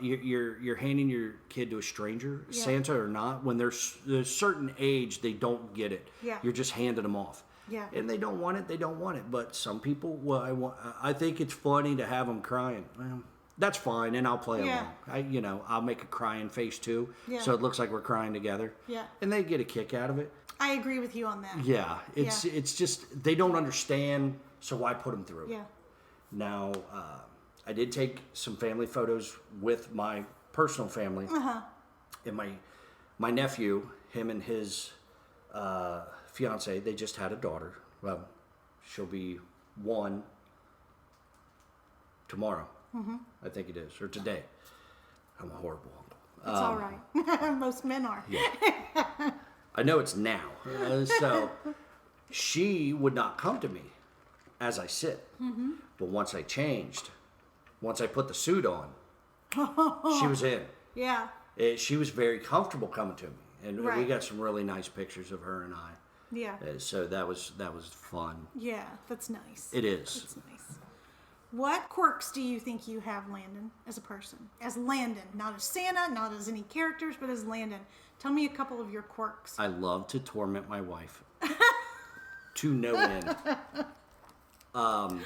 You're handing your kid to a stranger, Yeah. Santa or not. When there's a certain age, they don't get it. Yeah. You're just handing them off. Yeah. And they don't want it. They don't want it. But some people, well, I think it's funny to have them crying. Well, that's fine, and I'll play Yeah. along. I'll make a crying face too, Yeah. so it looks like we're crying together. Yeah. And they get a kick out of it. I agree with you on that. Yeah. It's just they don't understand. So why put them through? Yeah. Now, I did take some family photos with my personal family, and my nephew, him and his fiance, they just had a daughter. Well, she'll be 1 tomorrow. I think it is, or today. I'm a horrible uncle. It's all right. Most men are. I know it's now. So she would not come to me as I sit. But once I changed, once I put the suit on, she was in. Yeah. She was very comfortable coming to me. And we Right. got some really nice pictures of her and I. Yeah. So that was fun. Yeah. That's nice. It is. That's nice. What quirks do you think you have, Landon, as a person? As Landon, not as Santa, not as any characters, but as Landon. Tell me a couple of your quirks. I love to torment my wife to no end. Poor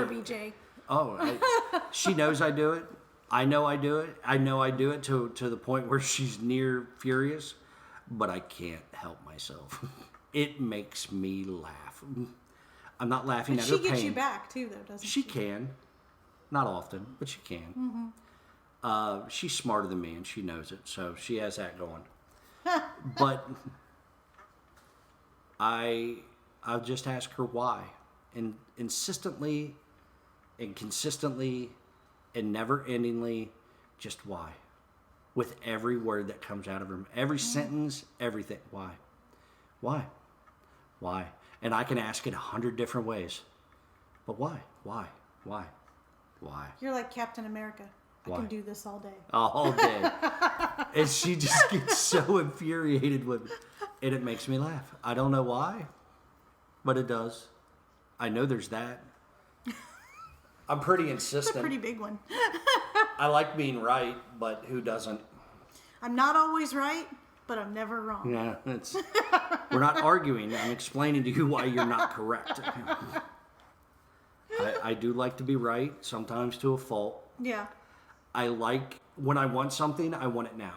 BJ. She knows I do it. I know I do it. I know I do it to the point where she's near furious, but I can't help myself. It makes me laugh. I'm not laughing But at she her gets pain. you back too, though, doesn't She can. Not often, but she can. She's smarter than me, and she knows it, so she has that going. But I'll just ask her why, and insistently, and consistently, and never-endingly, just why, with every word that comes out of her, every sentence, everything. Why? And I can ask it 100 different ways, but why? You're like Captain America. I Why? can do this all day. All day. And she just gets so infuriated with me. And it makes me laugh. I don't know why, but it does. I know there's that. I'm pretty It's a insistent. pretty big one. I like being right, but who doesn't? I'm not always right, but I'm never wrong. Yeah, we're not arguing. I'm explaining to you why you're not correct. I do like to be right, sometimes to a fault. Yeah. I like, when I want something, I want it now.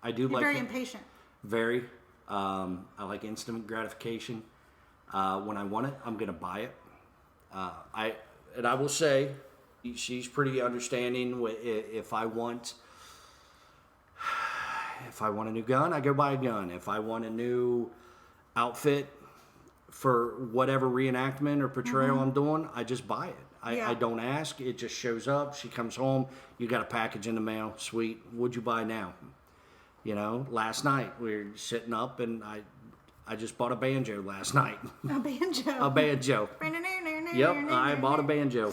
I do You're like very it. impatient. Very. I like instant gratification. When I want it, I'm going to buy it. I will say, she's pretty understanding. If I want a new gun, I go buy a gun. If I want a new outfit for whatever reenactment or portrayal I'm doing, I just buy it. Yeah. I don't ask. It just shows up. She comes home. You got a package in the mail. Sweet. What'd you buy now? Last night we were sitting up and I just bought a banjo last night. A banjo. A banjo. Yep, I bought a banjo.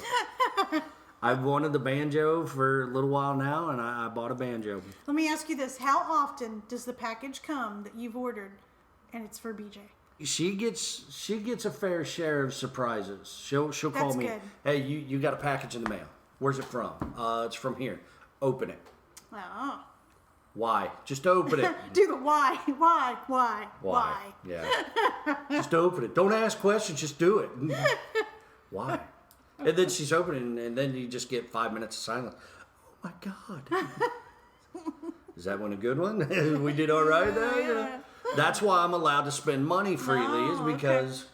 I've wanted the banjo for a little while now, and I bought a banjo. Let me ask you this. How often does the package come that you've ordered and it's for BJ? She gets a fair share of surprises. She'll call That's me. good. Hey, you got a package in the mail. Where's it from? It's from here. Open it. Oh. Why? Just open it. Do the why. Yeah. Just open it. Don't ask questions. Just do it. Why? And then she's opening, and then you just get 5 minutes of silence. Oh my God. Is that one a good one? We did all right there. Yeah. That's why I'm allowed to spend money freely, is Oh, because,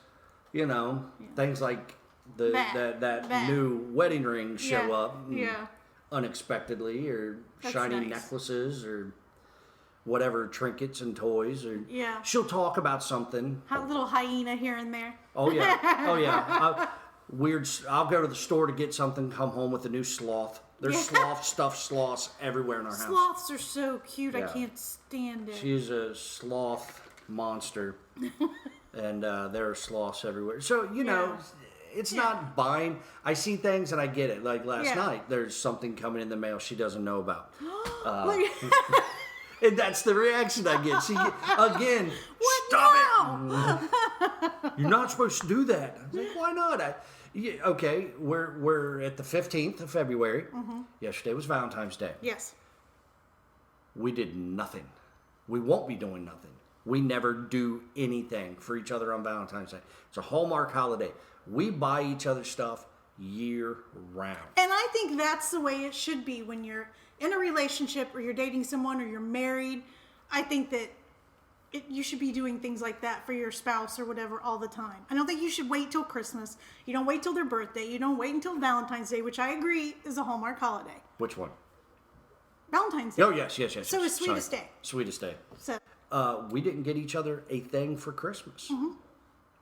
things like that new wedding ring show up unexpectedly, or That's shiny nice. necklaces, or whatever trinkets and toys, or Yeah. she'll talk about something. A little hyena here and there. Oh yeah. I'll go to the store to get something, come home with a new sloth. There's stuffed sloths everywhere in our house. Sloths are so cute. I Yeah. can't stand it. She's a sloth monster, and there are sloths everywhere. So it's not buying. I see things and I get it. Like last night, there's something coming in the mail she doesn't know about, and that's the reaction I get. Again, What stop now? it! You're not supposed to do that. I'm like, why not? Okay, we're at the 15th of February. Yesterday was Valentine's Day. Yes. We did nothing. We won't be doing nothing. We never do anything for each other on Valentine's Day. It's a Hallmark holiday. We buy each other stuff year round. And I think that's the way it should be when you're in a relationship or you're dating someone or you're married. I think that you should be doing things like that for your spouse or whatever all the time. I don't think you should wait till Christmas. You don't wait till their birthday. You don't wait until Valentine's Day, which I agree is a Hallmark holiday. Which one? Valentine's Day. Oh, yes. So it's Sweetest Day. Sweetest Day. So We didn't get each other a thing for Christmas.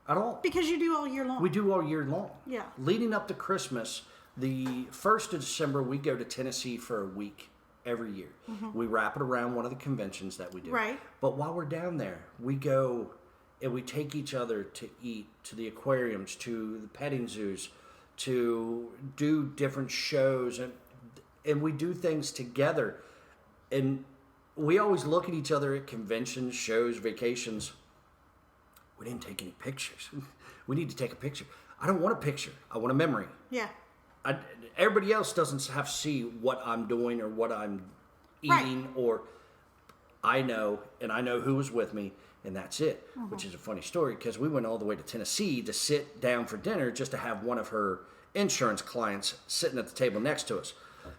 At all. because you do all year long. We do all year long. Yeah. Leading up to Christmas, the 1st of December, we go to Tennessee for a week every year. We wrap it around one of the conventions that we do. Right. But while we're down there, we go and we take each other to eat, to the aquariums, to the petting zoos, to do different shows, and we do things together. And we always look at each other at conventions, shows, vacations. We didn't take any pictures. We need to take a picture. I don't want a picture. I want a memory. Yeah. Everybody else doesn't have to see what I'm doing or what I'm eating, or I know, and I know who was with me, and that's it. Which is a funny story, because we went all the way to Tennessee to sit down for dinner just to have one of her insurance clients sitting at the table next to us,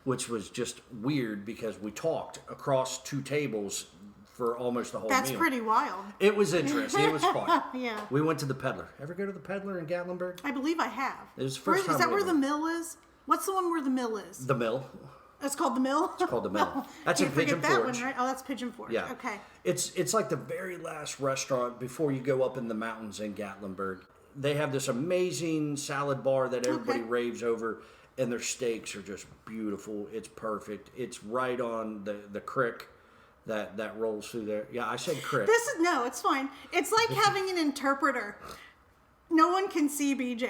which was just weird because we talked across 2 tables for almost the whole That's meal. pretty wild. It was interesting. It was fun. Yeah. We went to the Peddler. Ever go to the Peddler in Gatlinburg? I believe I have. It was the first time Is that we where ever- the mill is? What's the one where the mill is? The Mill. It's called the mill? It's called the Mill. That's in Can't forget Pigeon that Forge. one, right? Oh, that's Pigeon Forge. Yeah. Okay. It's like the very last restaurant before you go up in the mountains in Gatlinburg. They have this amazing salad bar that everybody raves over, and their steaks are just beautiful. It's perfect. It's right on the creek that rolls through there. Yeah, I said creek. No, it's fine. It's like having an interpreter. No one can see BJ.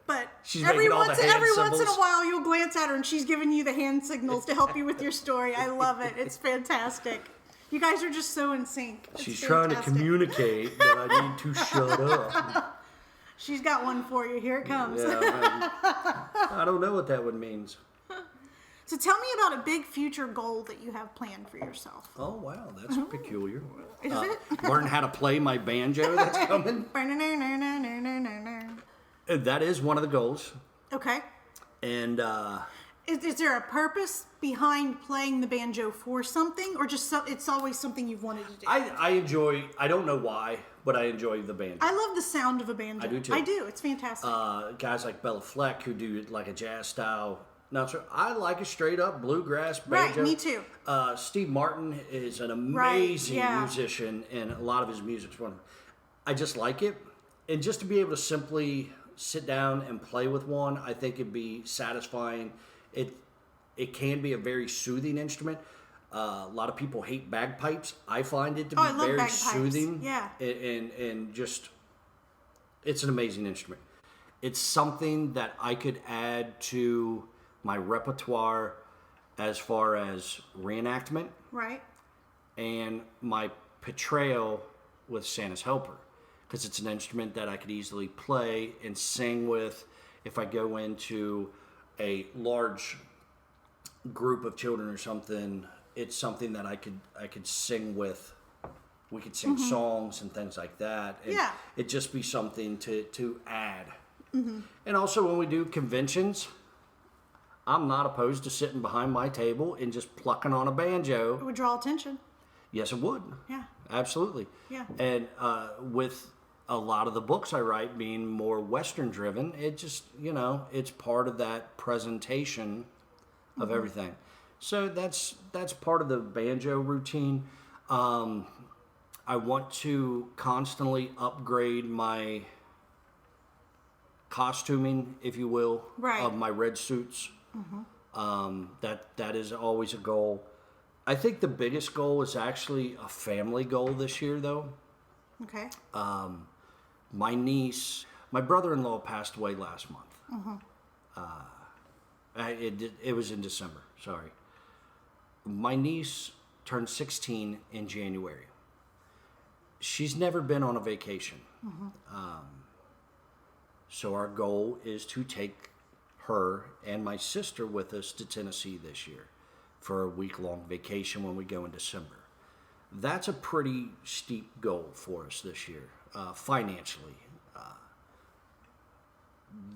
But She's every making all the once hand in a symbols. while you'll glance at her and she's giving you the hand signals to help you with your story. I love it. It's fantastic. You guys are just so in sync. It's She's trying to fantastic. communicate that I need to shut up. She's got one for you. Here it comes. Yeah, I don't know what that would mean. So tell me about a big future goal that you have planned for yourself. Oh, wow, that's peculiar. Is it? Learn how to play my banjo that's coming. That is one of the goals. Okay. And Is there a purpose behind playing the banjo for something, or just it's always something you've wanted to do? I enjoy, I don't know why, but I enjoy the banjo. I love the sound of a banjo. I do too. I do. It's fantastic. Guys like Bella Fleck who do like a jazz style. No, sir, I like a straight up bluegrass banjo. Right, me too. Steve Martin is an amazing musician, and a lot of his music's wonderful. I just like it, and just to be able to simply sit down and play with one, I think it'd be satisfying. It can be a very soothing instrument. A lot of people hate bagpipes. I find it to be very bagpipes. soothing. Yeah, and just it's an amazing instrument. It's something that I could add to my repertoire as far as reenactment right. and my portrayal with Santa's Helper, because it's an instrument that I could easily play and sing with. If I go into a large group of children or something, it's something that I could sing with. We could sing songs and things like that. And Yeah. it'd just be something to add. And also when we do conventions, I'm not opposed to sitting behind my table and just plucking on a banjo. It would draw attention. Yes, it would. Yeah. Absolutely. Yeah. And with a lot of the books I write being more Western driven, it just, it's part of that presentation of everything. So that's part of the banjo routine. I want to constantly upgrade my costuming, if you will, Right. of my red suits. That is always a goal. I think the biggest goal is actually a family goal this year, though. Okay. My niece, my brother-in-law passed away last month. It was in December, sorry. My niece turned 16 in January. She's never been on a vacation. So our goal is to take her and my sister with us to Tennessee this year for a week-long vacation when we go in December. That's a pretty steep goal for us this year, financially.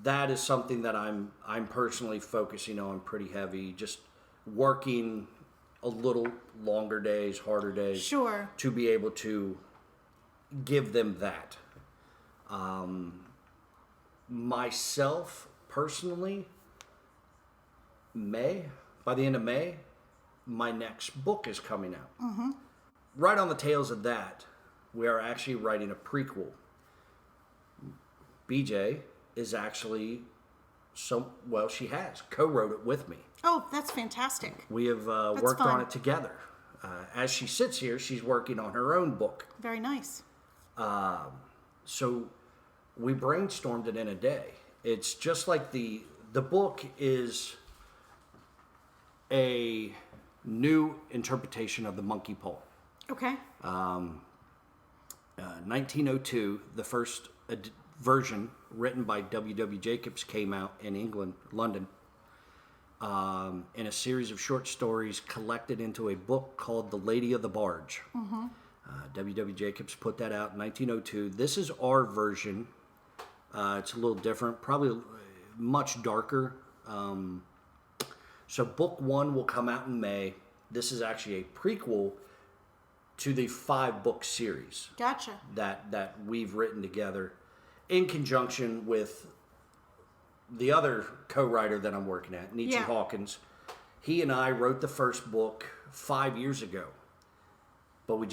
That is something that I'm personally focusing on pretty heavy, just working a little longer days, harder days, Sure. to be able to give them that. Myself, personally, by the end of May, my next book is coming out. Right on the tails of that, we are actually writing a prequel. BJ is actually she has co-wrote it with me. Oh, that's fantastic. We have worked fun. on it together. As she sits here, she's working on her own book. Very nice. So we brainstormed it in a day. It's just like the book is a new interpretation of the monkey paw. Okay. 1902, the first version written by W.W. Jacobs came out in England, London, in a series of short stories collected into a book called The Lady of the Barge. W.W. Jacobs put that out in 1902. This is our version. It's a little different, probably much darker. So book one will come out in May. This is actually a prequel to the 5-book series Gotcha. that we've written together in conjunction with the other co-writer that I'm working at, Nietzsche Yeah. Hawkins. He and I wrote the first book 5 years ago, but we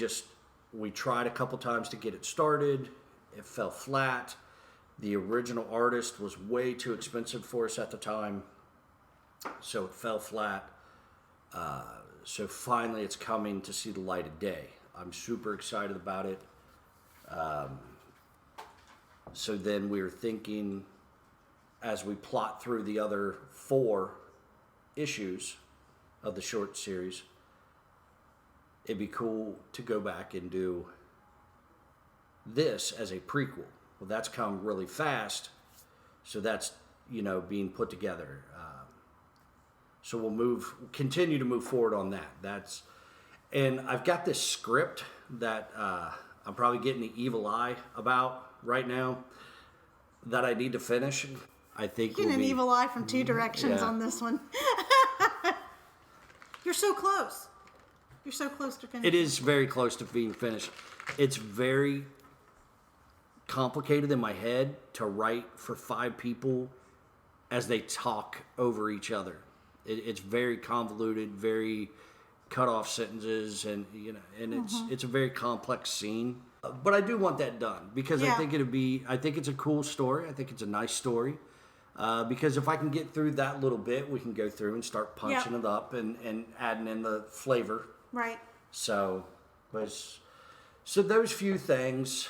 tried a couple times to get it started. It fell flat. The original artist was way too expensive for us at the time, so it fell flat. So finally it's coming to see the light of day. I'm super excited about it. So then we were thinking, as we plot through the other 4 issues of the short series, it'd be cool to go back and do this as a prequel. Well, that's come really fast, so that's being put together. So we'll continue to move forward on that. And I've got this script that I'm probably getting the evil eye about right now that I need to finish. I think Getting an evil eye from two directions on this one. You're so close. You're so close to finishing. It is very close to being finished. It's very complicated in my head to write for 5 people as they talk over each other. It's very convoluted, very cut off sentences, and it's a very complex scene. But I do want that done because I think it's a cool story. I think it's a nice story. Because if I can get through that little bit, we can go through and start punching it up and adding in the flavor. Right. So those few things.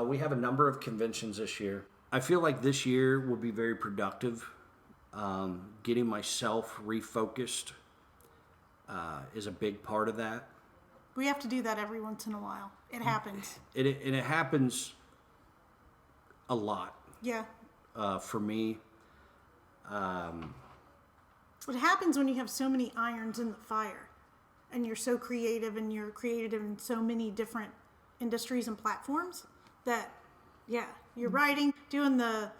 We have a number of conventions this year. I feel like this year will be very productive. Getting myself refocused is a big part of that. We have to do that every once in a while. It happens. It happens a lot. Yeah. For me. What happens when you have so many irons in the fire and you're so creative and you're creative in so many different industries and platforms that, you're writing, doing the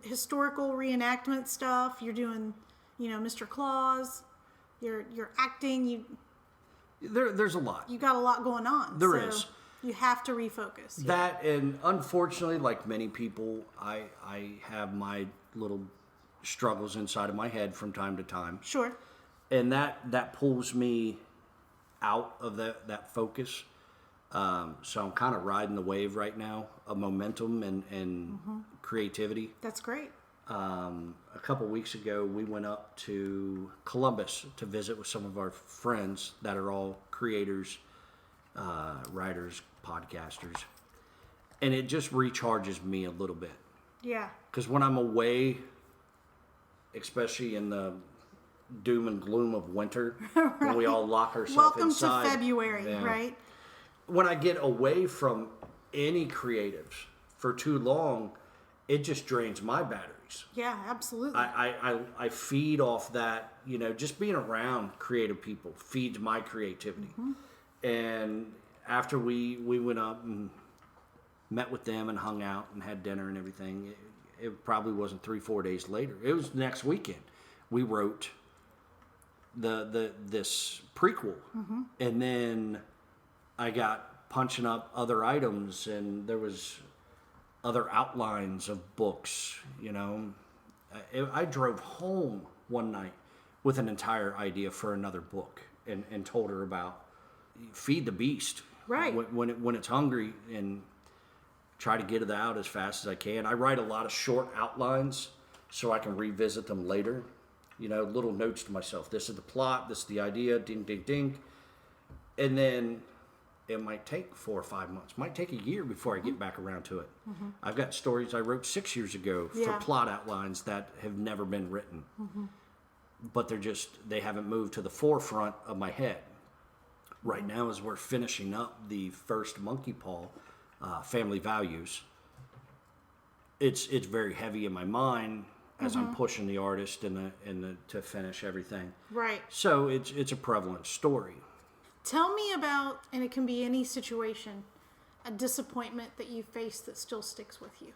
historical reenactment stuff, you're doing, Mr. Claus, you're acting, There's a lot. you got a lot going on. There so is. You have to refocus. That, and unfortunately, like many people, I have my little struggles inside of my head from time to time. Sure. And that pulls me out of that focus. So I'm kind of riding the wave right now of momentum and creativity. That's great. A couple weeks ago, we went up to Columbus to visit with some of our friends that are all creators, writers, podcasters. And it just recharges me a little bit. Yeah. Because when I'm away, especially in the doom and gloom of winter, when we all lock ourselves Welcome inside. to February, right? When I get away from any creatives for too long, it just drains my batteries. Yeah, absolutely. I feed off that, just being around creative people feeds my creativity. And after we went up and met with them and hung out and had dinner and everything, it probably wasn't 3-4 days later. It was the next weekend. We wrote this prequel, and then I got punching up other items, and there was other outlines of books. I drove home one night with an entire idea for another book, and told her about feed the beast, right? When it's hungry, and try to get it out as fast as I can. I write a lot of short outlines so I can revisit them later. Little notes to myself. This is the plot. This is the idea. Ding, ding, ding. And then it might take 4 or 5 months. Might take a year before I get back around to it. I've got stories I wrote 6 years ago for plot outlines that have never been written. But they haven't moved to the forefront of my head. Right now, as we're finishing up the first Monkey Paw, Family Values, it's very heavy in my mind as I'm pushing the artist to finish everything. Right. So it's a prevalent story. Tell me about, and it can be any situation, a disappointment that you face that still sticks with you.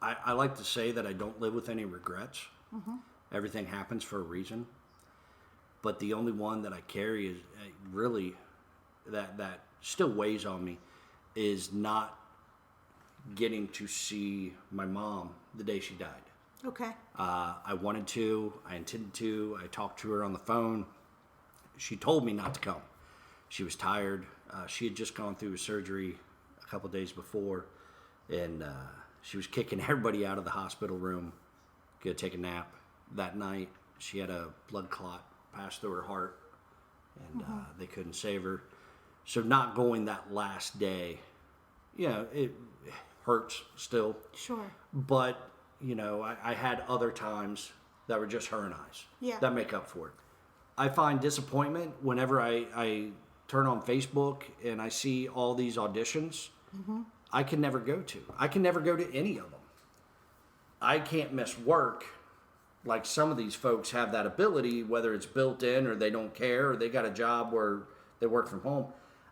I like to say that I don't live with any regrets. Everything happens for a reason. But the only one that I carry is really that still weighs on me is not getting to see my mom the day she died. Okay. I wanted to. I intended to. I talked to her on the phone. She told me not to come. She was tired. She had just gone through a surgery a couple days before, and she was kicking everybody out of the hospital room. Go take a nap. That night, she had a blood clot pass through her heart, and they couldn't save her. So not going that last day, it hurts still. Sure. But, I had other times that were just her and I's that make up for it. I find disappointment whenever I turn on Facebook and I see all these auditions I can never go to. I can never go to any of them. I can't miss work like some of these folks have that ability, whether it's built in or they don't care or they got a job where they work from home.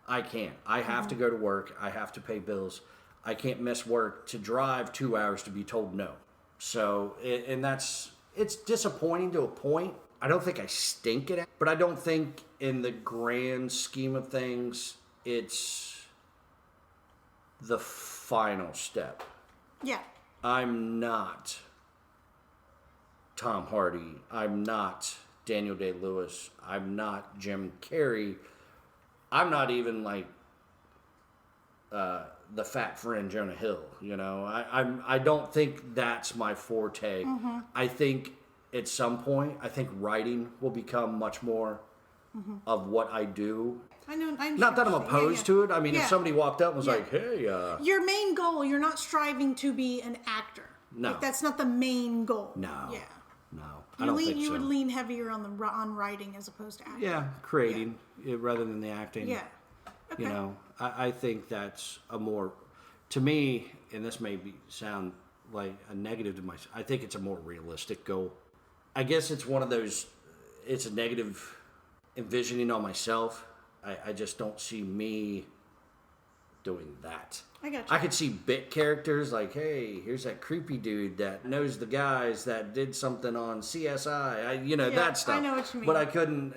I can't. I have to go to work. I have to pay bills. I can't miss work to drive 2 hours to be told no. So, it's disappointing to a point. I don't think I stink at it, but I don't think in the grand scheme of things, it's the final step. Yeah. I'm not Tom Hardy. I'm not Daniel Day-Lewis. I'm not Jim Carrey. I'm not even like the fat friend Jonah Hill. You know, I don't think that's my forte. Mm-hmm. I think at some point, I think writing will become much more of what I do. I know. Not that I'm opposed to it. I mean, if somebody walked up and was like, "Hey," your main goal, you're not striving to be an actor. No, like, that's not the main goal. No. Yeah. No, I don't think so. You would lean heavier on writing as opposed to acting. Yeah, creating rather than the acting. Yeah. Okay. You know, I think that's a more, to me, and this may sound like a negative to myself, I think it's a more realistic goal. I guess it's one of those, it's a negative envisioning on myself. I just don't see me doing that. I got you. I could see bit characters like, hey, here's that creepy dude that knows the guys that did something on CSI. That stuff. I know what you mean. But I couldn't,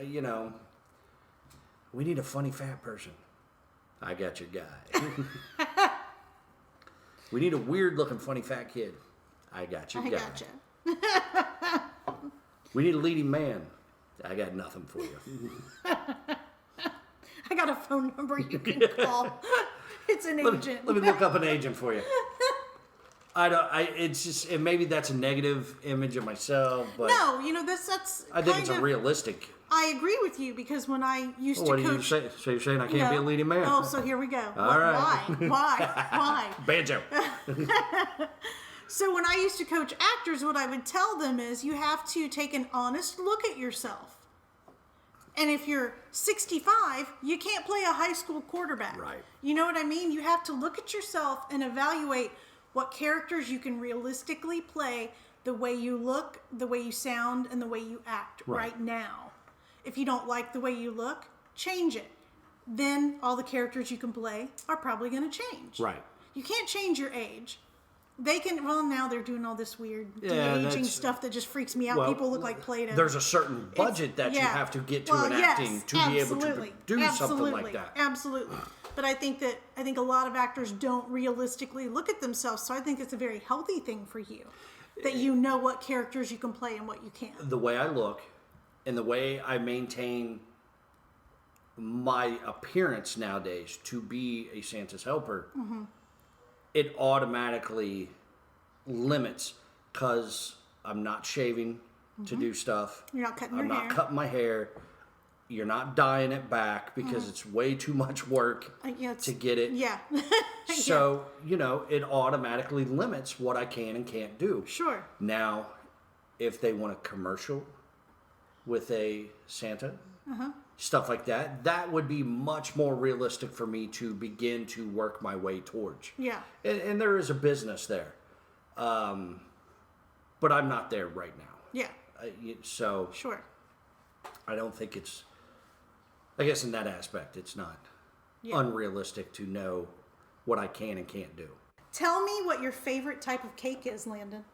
we need a funny fat person. I got your guy. We need a weird looking funny fat kid. I got your guy. I got you. We need a leading man. I got nothing for you. I got a phone number you can call. It's an agent. Let me look up an agent for you. It's just, and maybe that's a negative image of myself, but no, that's. I think it's a realistic. I agree with you because when I used to what coach. Do you say? So you're saying I can't be a leading man? Oh, so here we go. All right. Why? Banjo. So when I used to coach actors, what I would tell them is you have to take an honest look at yourself. And if you're 65, you can't play a high school quarterback. Right. You know what I mean? You have to look at yourself and evaluate what characters you can realistically play the way you look, the way you sound, and the way you act right now. If you don't like the way you look, change it. Then all the characters you can play are probably going to change. Right. You can't change your age. They can, now they're doing all this weird de-aging stuff that just freaks me out. Well, people look like Play-Doh. There's a certain budget that you have to get to in acting to be able to do something like that. Absolutely. But I think a lot of actors don't realistically look at themselves, so I think it's a very healthy thing for you. That you know what characters you can play and what you can't. The way I look and the way I maintain my appearance nowadays to be a Santa's helper, it automatically limits because I'm not shaving to do stuff. You're not cutting your I'm hair. not cutting my hair. You're not dyeing it back because it's way too much work to get it. Yeah. So, it automatically limits what I can and can't do. Sure. Now, if they want a commercial with a Santa, stuff like that, that would be much more realistic for me to begin to work my way towards. Yeah. And there is a business there. But I'm not there right now. Yeah. So Sure. I don't think it's, I guess in that aspect, it's not unrealistic to know what I can and can't do. Tell me what your favorite type of cake is, Landon.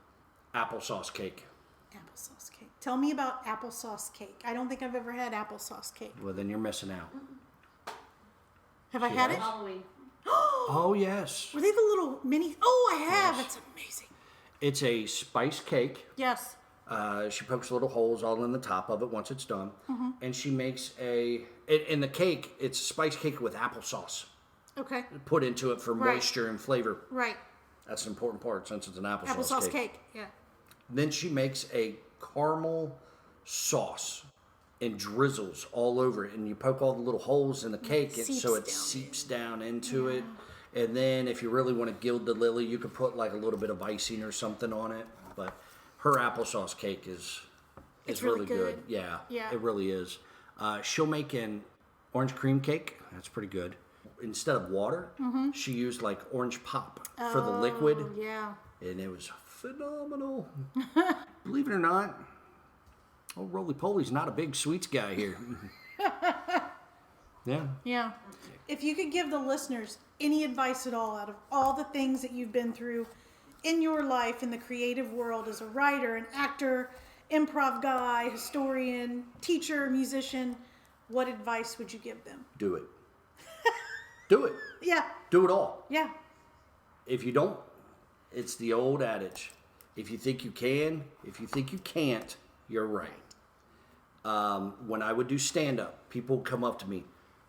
Applesauce cake. Applesauce cake. Tell me about applesauce cake. I don't think I've ever had applesauce cake. Well, then you're missing out. Have I had it? Halloween. Oh, yes. Were they the little mini? Oh, I have. Yes. It's amazing. It's a spice cake. Yes. She pokes little holes all in the top of it once it's done. And she makes in the cake, it's a spice cake with applesauce Okay. put into it for Right. moisture and flavor. Right. That's an important part since it's an Applesauce cake. Yeah. Then she makes a caramel sauce and drizzles all over it. And you poke all the little holes in the cake so it seeps down into it. And then if you really want to gild the lily, you could put like a little bit of icing or something on it. But her applesauce cake is really good. Yeah, Yeah. it really is. She'll make an orange cream cake. That's pretty good. instead of water, she used like orange pop for the liquid. Yeah. And it was phenomenal. Believe it or not, old Roly Poly's not a big sweets guy here. Yeah. Yeah. If you could give the listeners any advice at all out of all the things that you've been through in your life in the creative world as a writer, an actor, improv guy, historian, teacher, musician, what advice would you give them? Do it. Do it. Yeah. Do it all. Yeah. If you don't, it's the old adage. If you think you can, if you think you can't, you're right. When I would do stand-up, people would come up to me,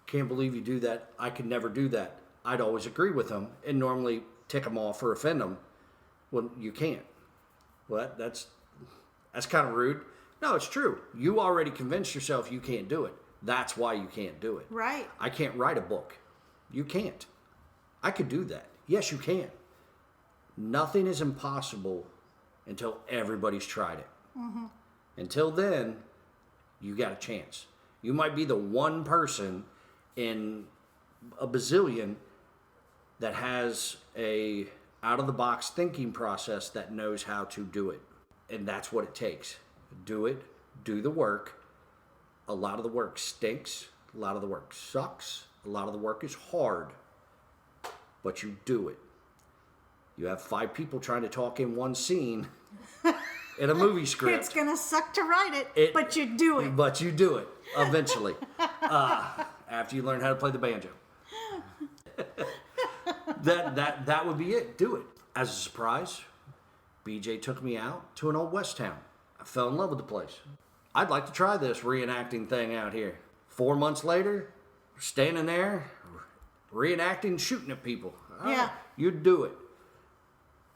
can't believe you do that. I could never do that. I'd always agree with them and normally tick them off or offend them. Well, you can't. Well, that's kind of rude. No, it's true. You already convinced yourself you can't do it. That's why you can't do it. Right. I can't write a book. You can't. I could do that. Yes, you can. Nothing is impossible until everybody's tried it. Mm-hmm. Until then, you got a chance. You might be the one person in a bazillion that has a out-of-the-box thinking process that knows how to do it. And that's what it takes. Do it. Do the work. A lot of the work stinks. A lot of the work sucks. A lot of the work is hard. But you do it. You have 5 people trying to talk in one scene in a movie script. It's going to suck to write it, but you do it. But you do it, eventually. After you learn how to play the banjo. That would be it. Do it. As a surprise, BJ took me out to an old West town. I fell in love with the place. I'd like to try this reenacting thing out here. 4 months later, standing there, reenacting, shooting at people. All right, you do it.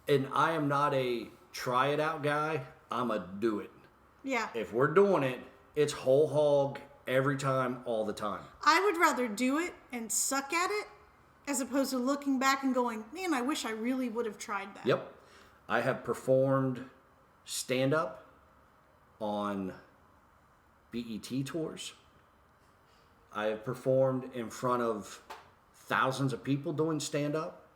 And I am not a try it out guy. I'm a do it. Yeah. If we're doing it, it's whole hog every time, all the time. I would rather do it and suck at it as opposed to looking back and going, man, I wish I really would have tried that. Yep. I have performed stand-up on BET tours. I have performed in front of thousands of people doing stand-up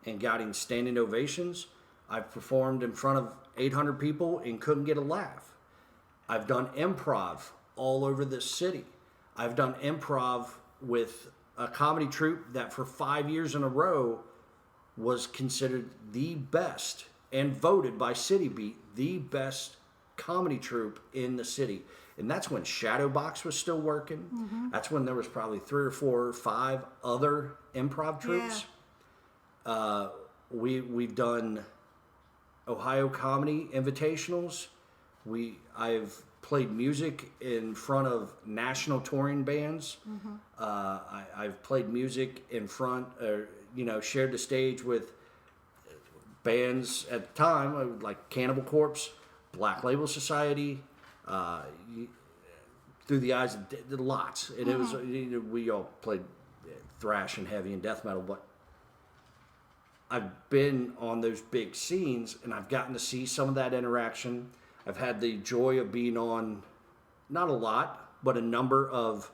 and getting standing ovations. I've performed in front of 800 people and couldn't get a laugh. I've done improv all over this city. I've done improv with a comedy troupe that for 5 years in a row was considered the best and voted by City Beat the best comedy troupe in the city. And that's when Shadowbox was still working. Mm-hmm. That's when there was probably 3 or 4 or 5 other improv troupes. Yeah. We've done Ohio Comedy Invitationals. I've played music in front of national touring bands. Mm-hmm. I've played music in front, shared the stage with bands at the time like Cannibal Corpse, Black Label Society, Through the Eyes of lots. And it was we all played thrash and heavy and death metal, but I've been on those big scenes and I've gotten to see some of that interaction. I've had the joy of being on, not a lot, but a number of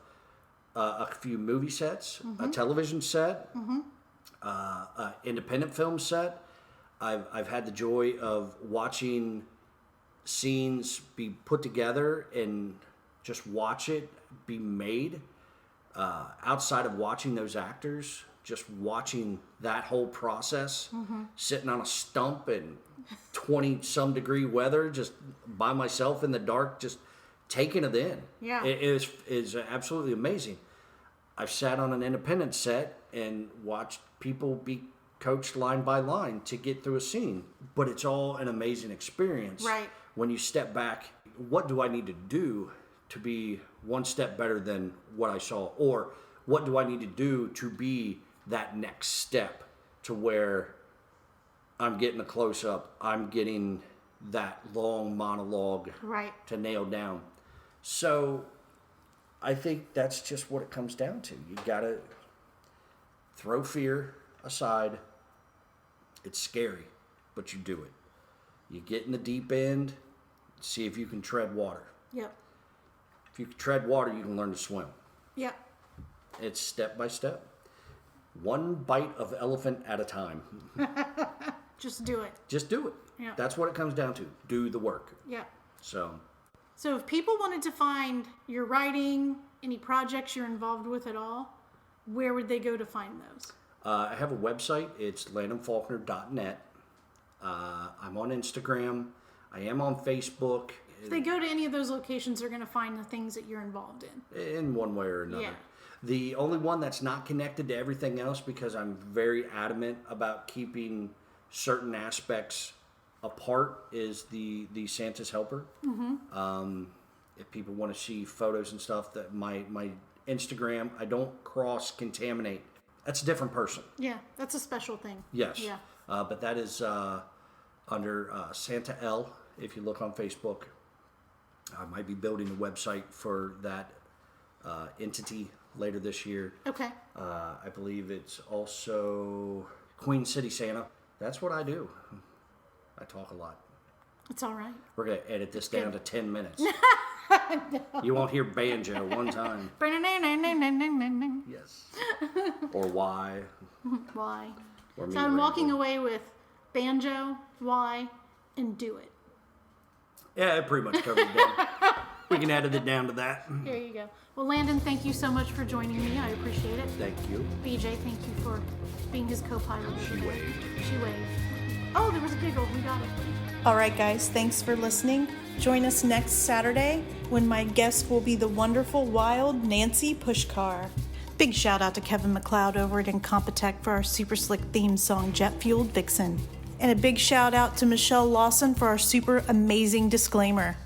a few movie sets, a television set, independent film set. I've had the joy of watching scenes be put together and just watch it be made. Outside of watching those actors, just watching that whole process, sitting on a stump in 20-some degree weather, just by myself in the dark, just taking it in. Yeah. It is absolutely amazing. I've sat on an independent set and watched people be coached line by line to get through a scene. But it's all an amazing experience. Right. When you step back, what do I need to do to be one step better than what I saw? Or what do I need to do to be that next step to where I'm getting a close-up, I'm getting that long monologue to nail down. So I think that's just what it comes down to. You got to throw fear aside. It's scary, but you do it. You get in the deep end, see if you can tread water. Yep. If you can tread water, you can learn to swim. Yep. It's step by step. one bite of elephant at a time. Just do it. Just do it. Yeah. That's what it comes down to. Do the work. Yeah. So if people wanted to find your writing, any projects you're involved with at all, where would they go to find those? I have a website. It's landonfaulkner.net. I'm on Instagram. I am on Facebook. If they go to any of those locations, they're going to find the things that you're involved In one way or another. Yeah. The only one that's not connected to everything else, because I'm very adamant about keeping certain aspects apart, is the Santa's Helper. Mm-hmm. If people want to see photos and stuff, that my Instagram, I don't cross-contaminate. That's a different person. Yeah, that's a special thing. Yes. Yeah. But that is under Santa L, if you look on Facebook. I might be building a website for that entity later this year. Okay. I believe it's also Queen City Santa. That's what I do. I talk a lot. It's all right. We're going to edit this down to 10 minutes. You won't hear banjo one time. Yes. Or why. Why? Or me So I'm walking rambling. away with banjo, why, and do it. Yeah, it pretty much covered it down. We can edit it down to that. There you go. Well, Landon, thank you so much for joining me. I appreciate it. Thank you. BJ, thank you for being his co-pilot. She waved. She waved. Oh, there was a giggle. We got it. All right, guys. Thanks for listening. Join us next Saturday when my guest will be the wonderful, wild Nancy Pushkar. Big shout out to Kevin McLeod over at Incompetech for our super slick theme song, Jet Fueled Vixen. And a big shout out to Michelle Lawson for our super amazing disclaimer.